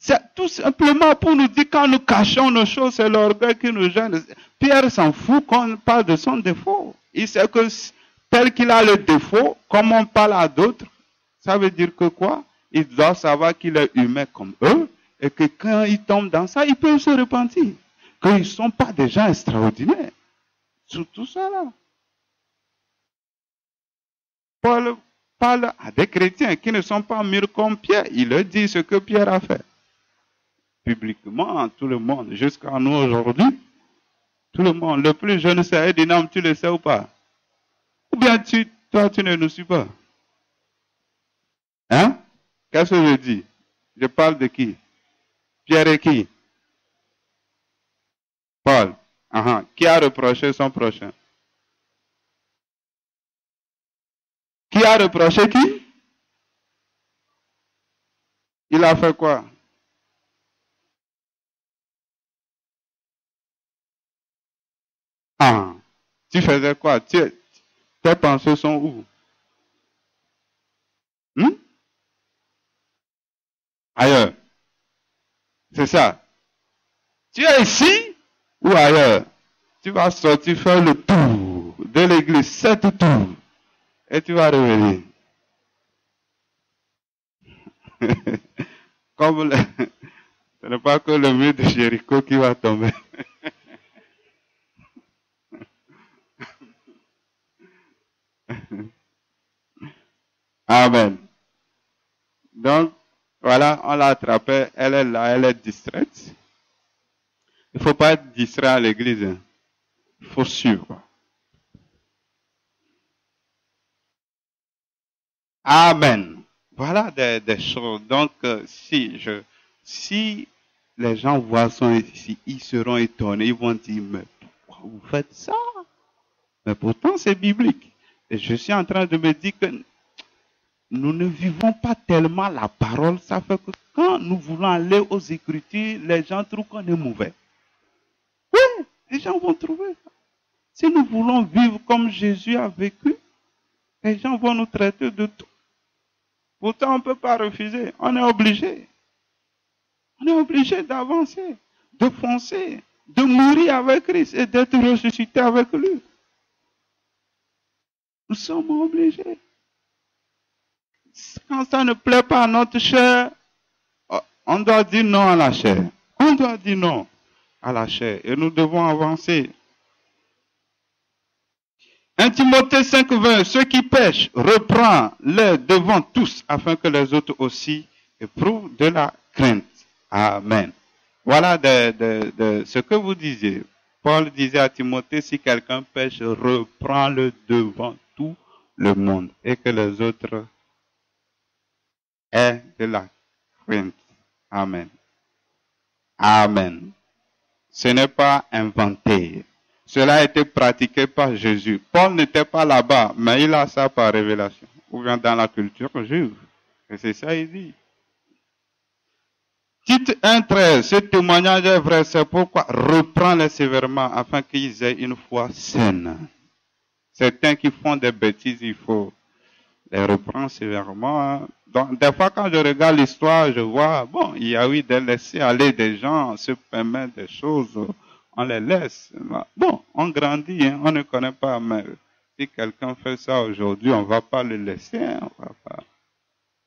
C'est tout simplement pour nous dire quand nous cachons nos choses, c'est l'orgueil qui nous gêne. Pierre s'en fout quand on parle de son défaut. Il sait que tel qu'il a le défaut, comme on parle à d'autres, ça veut dire que quoi? Il doit savoir qu'il est humain comme eux et que quand il tombe dans ça, il peut se repentir. Qu'ils ne sont pas des gens extraordinaires. Sur tout ça là. Paul parle à des chrétiens qui ne sont pas mûrs comme Pierre. Il leur dit ce que Pierre a fait. Publiquement, à tout le monde, jusqu'à nous aujourd'hui. Tout le monde, le plus jeune c'est Edinam, tu le sais ou pas? Ou bien toi, tu ne nous suis pas? Hein? Qu'est-ce que je dis? Je parle de qui? Pierre et qui? Paul. Qui a reproché son prochain? Qui a reproché qui? Il a fait quoi? Tu faisais quoi? Tes pensées sont où? Ailleurs. C'est ça. Tu es ici ou ailleurs? Tu vas sortir faire le tour de l'église, 7 tours, et tu vas revenir. Comme ce n'est pas que le mur de Jéricho qui va tomber. Amen. Donc, voilà, on l'a attrapée, elle est là, elle est distraite. Il ne faut pas être distrait à l'église. Hein. Il faut suivre. Amen. Voilà des choses. Donc, si les gens voient ça ici, ils seront étonnés. Ils vont dire, mais pourquoi vous faites ça? Mais pourtant, c'est biblique. Et je suis en train de me dire que nous ne vivons pas tellement la parole. Ça fait que quand nous voulons aller aux Écritures, les gens trouvent qu'on est mauvais. Oui, les gens vont trouver ça. Si nous voulons vivre comme Jésus a vécu, les gens vont nous traiter de tout. Pourtant, on ne peut pas refuser. On est obligé. On est obligé d'avancer, de foncer, de mourir avec Christ et d'être ressuscité avec lui. Nous sommes obligés. Quand ça ne plaît pas à notre chair, on doit dire non à la chair. On doit dire non à la chair. Et nous devons avancer. 1 Timothée 5,20, ceux qui pêchent, reprends-les devant tous, afin que les autres aussi éprouvent de la crainte. Amen. Voilà ce que vous disiez. Paul disait à Timothée, si quelqu'un pêche, reprends-le devant tout le monde, et que les autres aient de la crainte. Amen. Amen. Ce n'est pas inventé. Cela a été pratiqué par Jésus. Paul n'était pas là-bas, mais il a ça par révélation. Ou bien dans la culture juive. Et c'est ça il dit. Tite 1,13, ce témoignage est vrai, c'est pourquoi reprends-les sévèrement afin qu'ils aient une foi saine. Certains qui font des bêtises, il faut les reprendre sévèrement. Donc, des fois, quand je regarde l'histoire, je vois, bon, il y a eu des laisser aller des gens, se permettre des choses, on les laisse. Bon, on grandit, hein, on ne connaît pas, mais si quelqu'un fait ça aujourd'hui, on ne va pas le laisser, hein, on va pas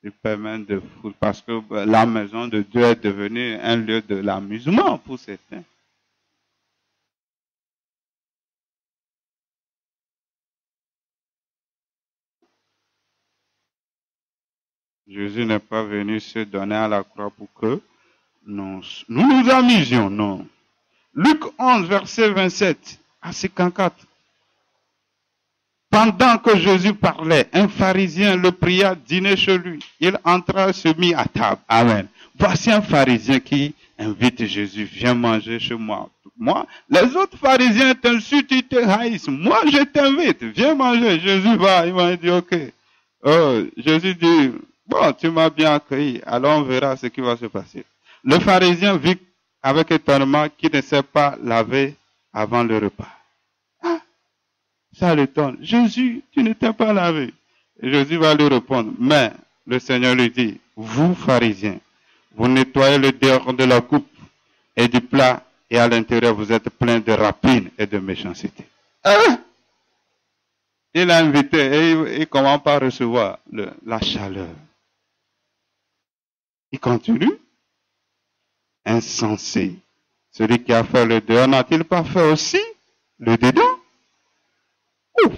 lui permettre de foutre, parce que la maison de Dieu est devenue un lieu de l'amusement pour certains. Jésus n'est pas venu se donner à la croix pour que nous nous amusions, non. Luc 11, verset 27 à 54. Pendant que Jésus parlait, un pharisien le pria dîner chez lui. Il entra et se mit à table. Amen. Voici un pharisien qui invite Jésus, viens manger chez moi. Moi, les autres pharisiens t'insultent, ils te haïssent. Moi, je t'invite. Viens manger. Jésus va. Il m'a dit, ok. Jésus dit, bon, tu m'as bien accueilli. Alors on verra ce qui va se passer. Le pharisien vit avec étonnement qu'il ne s'est pas lavé avant le repas. Ah, ça l'étonne. Jésus, tu ne t'es pas lavé. Et Jésus va lui répondre, mais le Seigneur lui dit, vous pharisiens, vous nettoyez le dehors de la coupe et du plat, et à l'intérieur vous êtes plein de rapines et de méchanceté. Ah! Il l'a invité et il commence par recevoir la chaleur. Il continue. Insensé. Celui qui a fait le dehors n'a-t-il pas fait aussi le dedans? Ouf.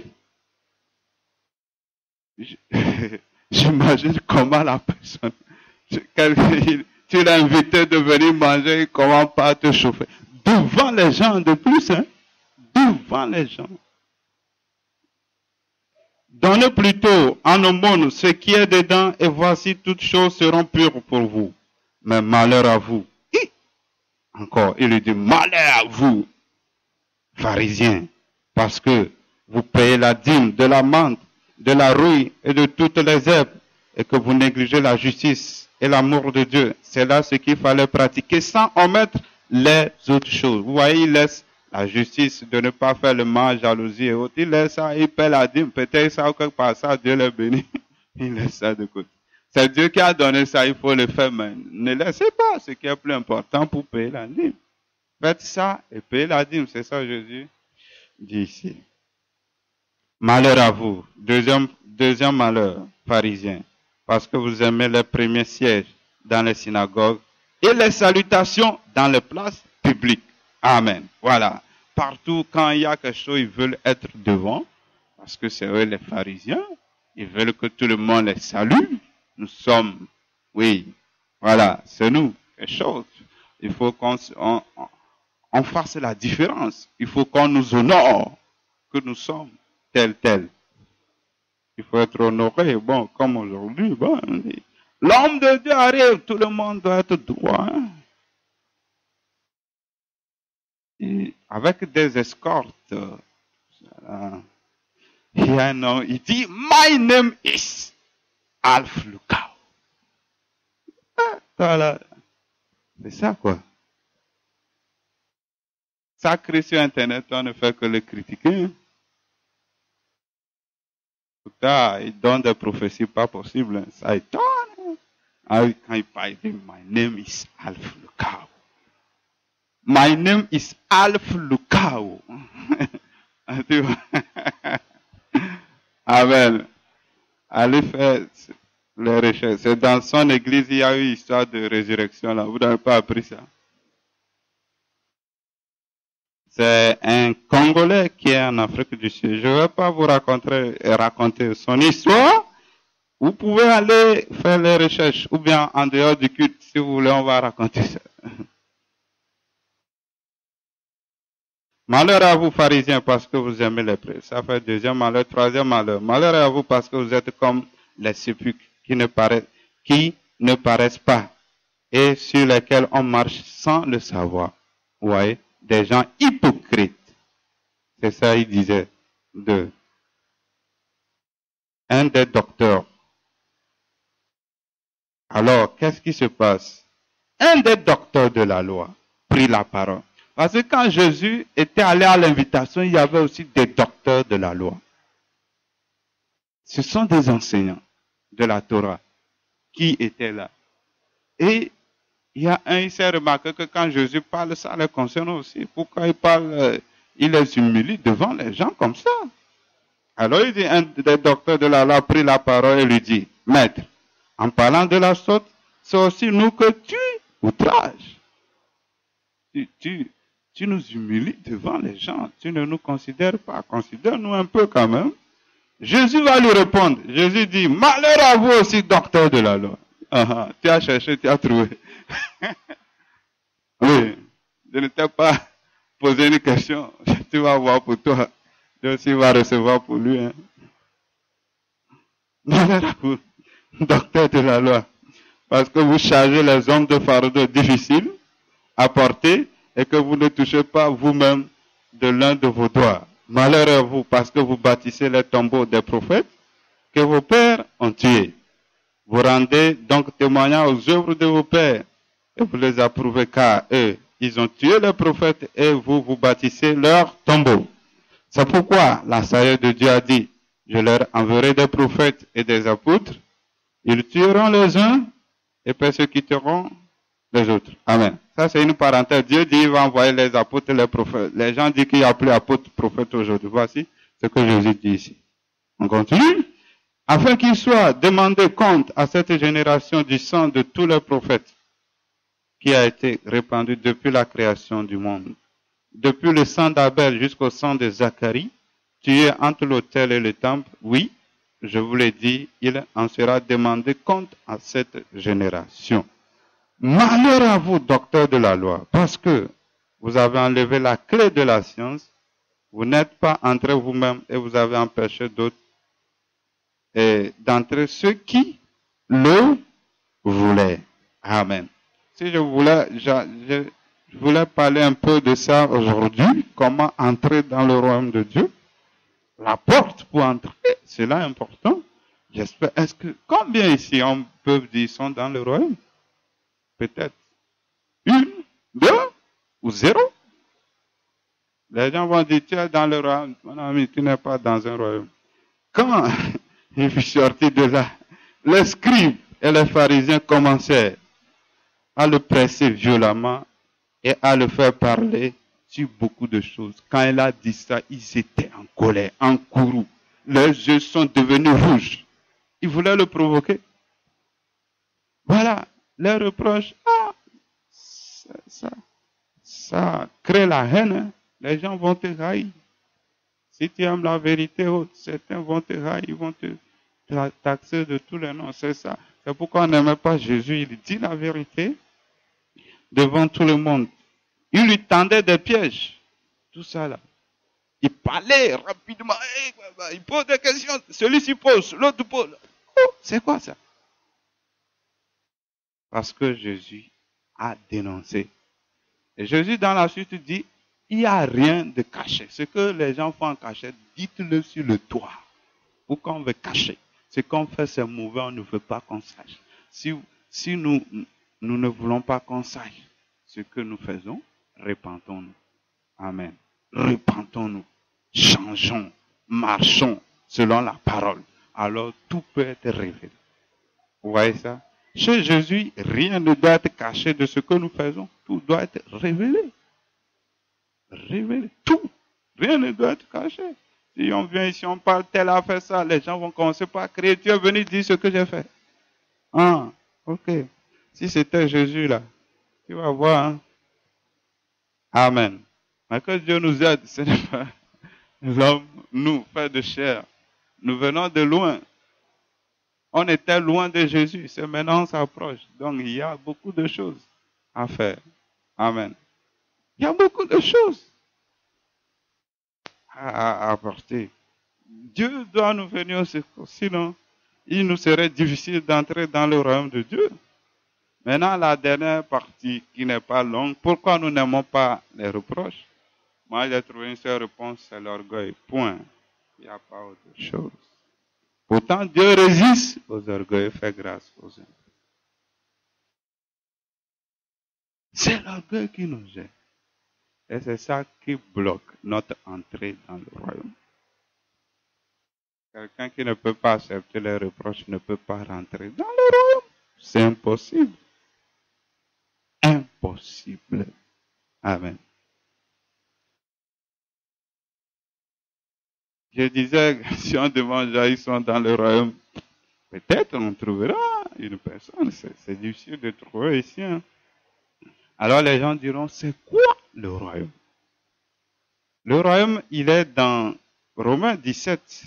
J'imagine comment la personne, tu l'as invité de venir manger, il commence par te chauffer. Devant les gens de plus, hein? Devant les gens. Donnez plutôt en aumône ce qui est dedans, et voici toutes choses seront pures pour vous. Mais malheur à vous. Encore, il lui dit, malheur à vous, pharisiens, parce que vous payez la dîme de la menthe, de la rouille et de toutes les herbes, et que vous négligez la justice et l'amour de Dieu. C'est là ce qu'il fallait pratiquer sans omettre les autres choses. Vous voyez, il laisse la justice de ne pas faire le mal, jalousie et autres. Il laisse ça, il paie la dîme. Peut-être ça, quelque part, ça, Dieu le bénit. Il laisse ça de côté. C'est Dieu qui a donné ça, il faut le faire, mais ne laissez pas ce qui est plus important pour payer la dîme. Faites ça et payez la dîme, c'est ça Jésus dit ici. Malheur à vous, deuxième malheur, pharisien, parce que vous aimez les premiers sièges dans les synagogues et les salutations dans les places publiques. Amen. Voilà. Partout, quand il y a quelque chose, ils veulent être devant, parce que c'est eux les pharisiens, ils veulent que tout le monde les salue. Nous sommes, oui, voilà, c'est nous, quelque chose. Il faut qu'on fasse la différence. Il faut qu'on nous honore, que nous sommes tel. Il faut être honoré. Bon, comme aujourd'hui, bon, l'homme de Dieu arrive, tout le monde doit être droit. Hein? Et avec des escortes, il y a un homme, il dit, my name is Alf Lukao. Voilà. C'est ça, quoi. Ça crie sur Internet, on ne fait que le critiquer. Pourtant, il donne des prophéties pas possibles. Ça étonne. Quand il parle, il dit, my name is Alf Lukao. My name is Alf Lukao. Amen. Allez faire les recherches. C'est dans son église, il y a eu une histoire de résurrection là. Vous n'avez pas appris ça. C'est un Congolais qui est en Afrique du Sud. Je ne vais pas vous raconter son histoire. Vous pouvez aller faire les recherches. Ou bien en dehors du culte, si vous voulez, on va raconter ça. Malheur à vous, pharisiens, parce que vous aimez les prêtres. Ça fait deuxième malheur. Troisième malheur. Malheur à vous, parce que vous êtes comme les sépulcres qui ne paraissent pas et sur lesquels on marche sans le savoir. Vous voyez, des gens hypocrites. C'est ça, il disait de un des docteurs. Alors, qu'est-ce qui se passe? Un des docteurs de la loi prit la parole. Parce que quand Jésus était allé à l'invitation, il y avait aussi des docteurs de la loi. Ce sont des enseignants de la Torah qui étaient là. Et il y a il s'est remarqué que quand Jésus parle, ça les concerne aussi. Pourquoi il parle, il les humilie devant les gens comme ça. Alors il dit, un des docteurs de la loi prit la parole et lui dit, Maître, en parlant de la sorte, c'est aussi nous que tu outrages. Tu nous humilies devant les gens. Tu ne nous considères pas. Considère-nous un peu quand même. Jésus va lui répondre. Jésus dit, malheur à vous aussi, docteur de la loi. Tu as cherché, tu as trouvé. Oui, je ne t'ai pas posé une question. Tu vas voir pour toi. Dieu aussi va recevoir pour lui. Hein. Malheur à vous, docteur de la loi. Parce que vous chargez les hommes de fardeaux difficiles à porter et que vous ne touchez pas vous-même de l'un de vos doigts. Malheur à vous parce que vous bâtissez les tombeaux des prophètes que vos pères ont tués. Vous rendez donc témoignage aux œuvres de vos pères et vous les approuvez car eux, ils ont tué les prophètes et vous bâtissez leurs tombeaux. C'est pourquoi la sagesse de Dieu a dit, je leur enverrai des prophètes et des apôtres, ils tueront les uns et persécuteront les autres. Amen. Ça, c'est une parenthèse. Dieu dit qu'il va envoyer les apôtres et les prophètes. Les gens disent qu'il n'y a plus apôtres, prophètes aujourd'hui. Voici ce que Jésus dit ici. On continue. Afin qu'il soit demandé compte à cette génération du sang de tous les prophètes qui a été répandu depuis la création du monde. Depuis le sang d'Abel jusqu'au sang de Zacharie, tué entre l'autel et le temple, oui, je vous l'ai dit, il en sera demandé compte à cette génération. Malheur à vous, docteurs de la loi, parce que vous avez enlevé la clé de la science, vous n'êtes pas entré vous-même et vous avez empêché d'autres d'entrer ceux qui le voulaient. Amen. Si je voulais parler un peu de ça aujourd'hui, comment entrer dans le royaume de Dieu. La porte pour entrer, c'est là important. J'espère. Est-ce que combien ici on peut dire sont dans le royaume? Peut-être 1, 2 ou 0. Les gens vont dire, tu es dans le royaume. Mon ami, tu n'es pas dans un royaume. Quand il fut sorti de là, les scribes et les pharisiens commencèrent à le presser violemment et à le faire parler sur beaucoup de choses. Quand il a dit ça, ils étaient en colère, en courroux. Leurs yeux sont devenus rouges. Ils voulaient le provoquer. Voilà, les reproches. Ça crée la haine. Hein. Les gens vont te haïr. Si tu aimes la vérité haute, certains vont te haïr, ils vont te taxer de tous les noms. C'est ça. C'est pourquoi on n'aimait pas Jésus. Il dit la vérité devant tout le monde. Il lui tendait des pièges. Tout ça là. Il parlait rapidement. Il pose des questions. Celui-ci pose, l'autre pose. Oh, c'est quoi ça? Parce que Jésus a dénoncé. Et Jésus dans la suite dit, il n'y a rien de caché. Ce que les gens font en cachette, dites-le sur le toit. Pourquoi on veut cacher? Ce qu'on fait, c'est mauvais, on ne veut pas qu'on sache. Si nous ne voulons pas qu'on sache ce que nous faisons, repentons-nous. Amen. Repentons-nous. Changeons. Marchons selon la parole. Alors tout peut être révélé. Vous voyez ça? Chez Jésus, rien ne doit être caché de ce que nous faisons. Tout doit être révélé. Révélé. Tout. Rien ne doit être caché. Si on vient ici, on parle, tel a fait ça, les gens vont commencer par crier, tu es venu dire ce que j'ai fait. Ah, ok. Si c'était Jésus là, tu vas voir. Hein? Amen. Mais que Dieu nous aide, ce n'est pas l'homme, nous, fait de chair. Nous venons de loin. On était loin de Jésus. C'est maintenant on s'approche. Donc il y a beaucoup de choses à faire. Amen. Il y a beaucoup de choses à apporter. Dieu doit nous venir au secours. Sinon, il nous serait difficile d'entrer dans le royaume de Dieu. Maintenant, la dernière partie qui n'est pas longue. Pourquoi nous n'aimons pas les reproches? Moi, j'ai trouvé une seule réponse, c'est l'orgueil. Point. Il n'y a pas autre chose. Pourtant, Dieu résiste aux orgueils et fait grâce aux hommes. C'est l'orgueil qui nous gêne. Et c'est ça qui bloque notre entrée dans le royaume. Quelqu'un qui ne peut pas accepter les reproches ne peut pas rentrer dans le royaume. C'est impossible. Impossible. Amen. Je disais, si on demande ils sont dans le royaume, peut-être on trouvera une personne. C'est difficile de trouver ici. Hein. Alors les gens diront, c'est quoi le royaume? Le royaume, il est dans Romains 17.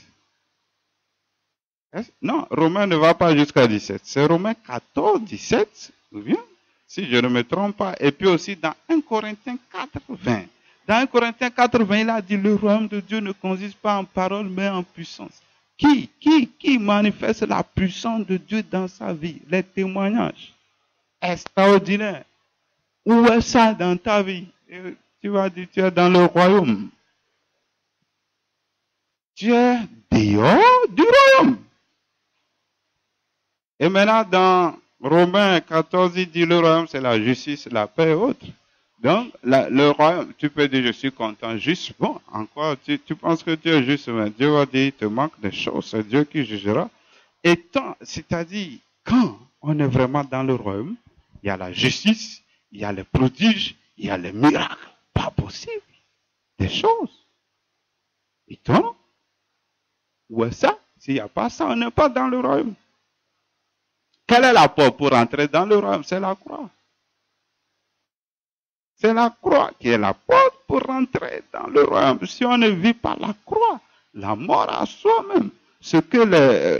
Non, Romains ne va pas jusqu'à 17. C'est Romains 14, 17. Vous voyez? Si je ne me trompe pas. Et puis aussi dans 1 Corinthiens 4, 20. Dans 1 Corinthiens 4, 20, il a dit, le royaume de Dieu ne consiste pas en parole, mais en puissance. Qui manifeste la puissance de Dieu dans sa vie? Les témoignages extraordinaires. Où est ça dans ta vie? Et tu vas dire, tu es dans le royaume. Tu es dehors du royaume. Et maintenant, dans Romains 14, il dit, le royaume, c'est la justice, la paix et autres. Donc, le royaume, tu peux dire, je suis content, juste, bon, encore, tu penses que tu es juste, mais Dieu va dire, il te manque des choses, c'est Dieu qui jugera. Et tant, c'est-à-dire, quand on est vraiment dans le royaume, il y a la justice, il y a les prodiges, il y a les miracles. Pas possible. Des choses. Et toi, où est ça? S'il n'y a pas ça, on n'est pas dans le royaume. Quelle est la porte pour entrer dans le royaume? C'est la croix. C'est la croix qui est la porte pour rentrer dans le royaume. Si on ne vit pas la croix, la mort à soi-même, ce que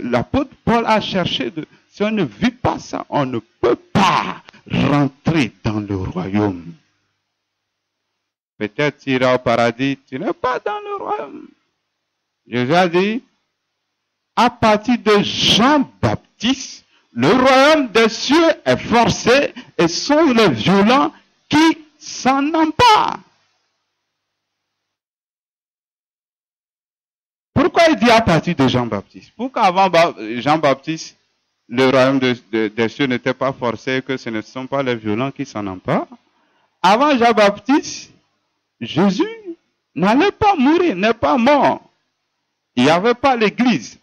l'apôtre Paul a cherché, si on ne vit pas ça, on ne peut pas rentrer dans le royaume. Peut-être tu iras au paradis, tu n'es pas dans le royaume. Jésus a dit, à partir de Jean-Baptiste, le royaume des cieux est forcé et sont les violents qui s'en emparent. Pourquoi il dit à partir de Jean-Baptiste? Pourquoi avant Jean-Baptiste, le royaume des cieux n'était pas forcé, que ce ne sont pas les violents qui s'en emparent? Avant Jean-Baptiste, Jésus n'allait pas mourir, n'est pas mort. Il n'y avait pas l'église.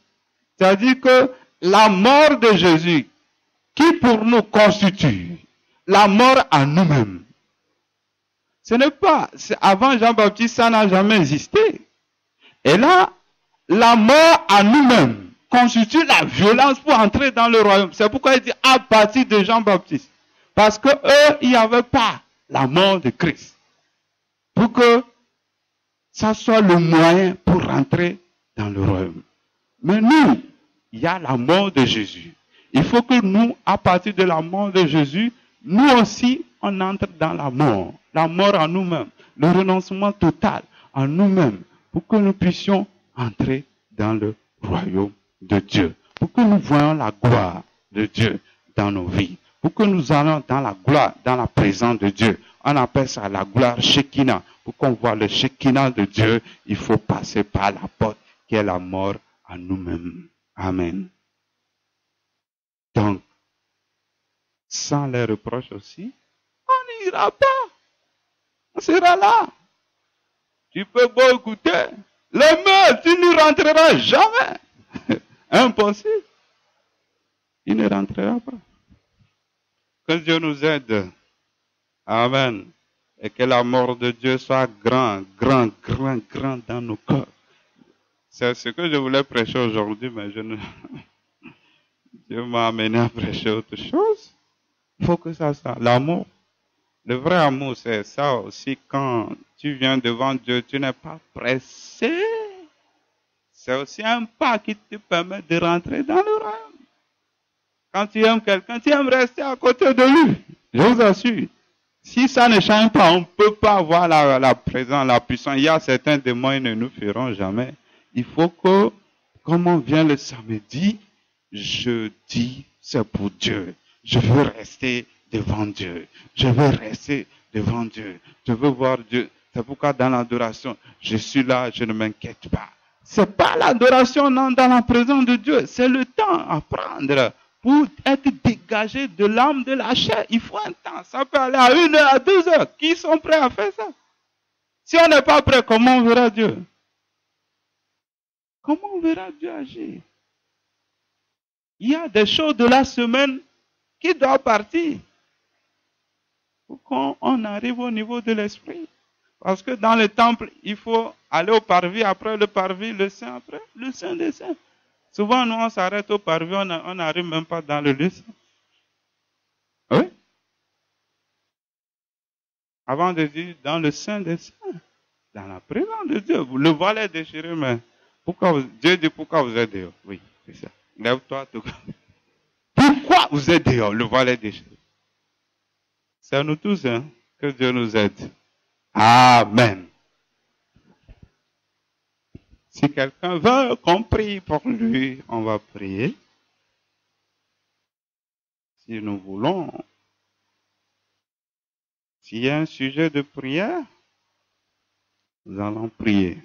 C'est-à-dire que la mort de Jésus, qui pour nous constitue la mort à nous-mêmes, ce n'est pas, avant Jean-Baptiste, ça n'a jamais existé. Et là, la mort à nous-mêmes constitue la violence pour entrer dans le royaume. C'est pourquoi il dit à partir de Jean-Baptiste. Parce que eux, il n'y avait pas la mort de Christ. Pour que ça soit le moyen pour rentrer dans le royaume. Mais nous, il y a la mort de Jésus. Il faut que nous, à partir de la mort de Jésus, nous aussi, on entre dans la mort à nous-mêmes, le renoncement total à nous-mêmes, pour que nous puissions entrer dans le royaume de Dieu, pour que nous voyions la gloire de Dieu dans nos vies, pour que nous allions dans la gloire, dans la présence de Dieu. On appelle ça la gloire Shekinah. Pour qu'on voit le Shekinah de Dieu, il faut passer par la porte qui est la mort à nous-mêmes. Amen. Donc, sans les reproches aussi, on n'ira pas. On sera là. Tu peux beau écouter. Le maire, tu ne rentreras jamais. Impossible. Il ne rentrera pas. Que Dieu nous aide. Amen. Et que la mort de Dieu soit grand dans nos cœurs. C'est ce que je voulais prêcher aujourd'hui, mais Dieu m'a amené à prêcher autre chose. Il faut que ça soit l'amour. Le vrai amour, c'est ça aussi. Quand tu viens devant Dieu, tu n'es pas pressé. C'est aussi un pas qui te permet de rentrer dans le royaume. Quand tu aimes quelqu'un, tu aimes rester à côté de lui. Je vous assure. Si ça ne change pas, on ne peut pas avoir la présence, la puissance. Il y a certains démons, ils ne nous feront jamais. Il faut que, comme on vient le samedi, je dis, c'est pour Dieu. Je veux rester devant Dieu. Je veux rester devant Dieu. Je veux voir Dieu. C'est pourquoi dans l'adoration, je suis là, je ne m'inquiète pas. C'est pas l'adoration dans la présence de Dieu. C'est le temps à prendre pour être dégagé de l'âme, de la chair. Il faut un temps. Ça peut aller à 1 heure, à 2 heures. Qui sont prêts à faire ça? Si on n'est pas prêt, comment on verra Dieu? Comment on verra Dieu agir? Il y a des choses de la semaine qui doivent partir pour qu'on arrive au niveau de l'esprit. Parce que dans le temple, il faut aller au parvis, après le parvis, le saint, après le saint des saints. Souvent, nous, on s'arrête au parvis, on n'arrive même pas dans le lieu saint. Oui? Avant de dire dans le saint des saints, dans la présence de Dieu, le voile est déchiré, mais Dieu dit pourquoi vous êtes dehors? Oui, c'est ça. Lève-toi, tout cas. Pourquoi vous êtes dehors? Le voile est déchiré. C'est à nous tous, hein, que Dieu nous aide. Amen. Si quelqu'un veut qu'on prie pour lui, on va prier. Si nous voulons, S'il y a un sujet de prière, nous allons prier.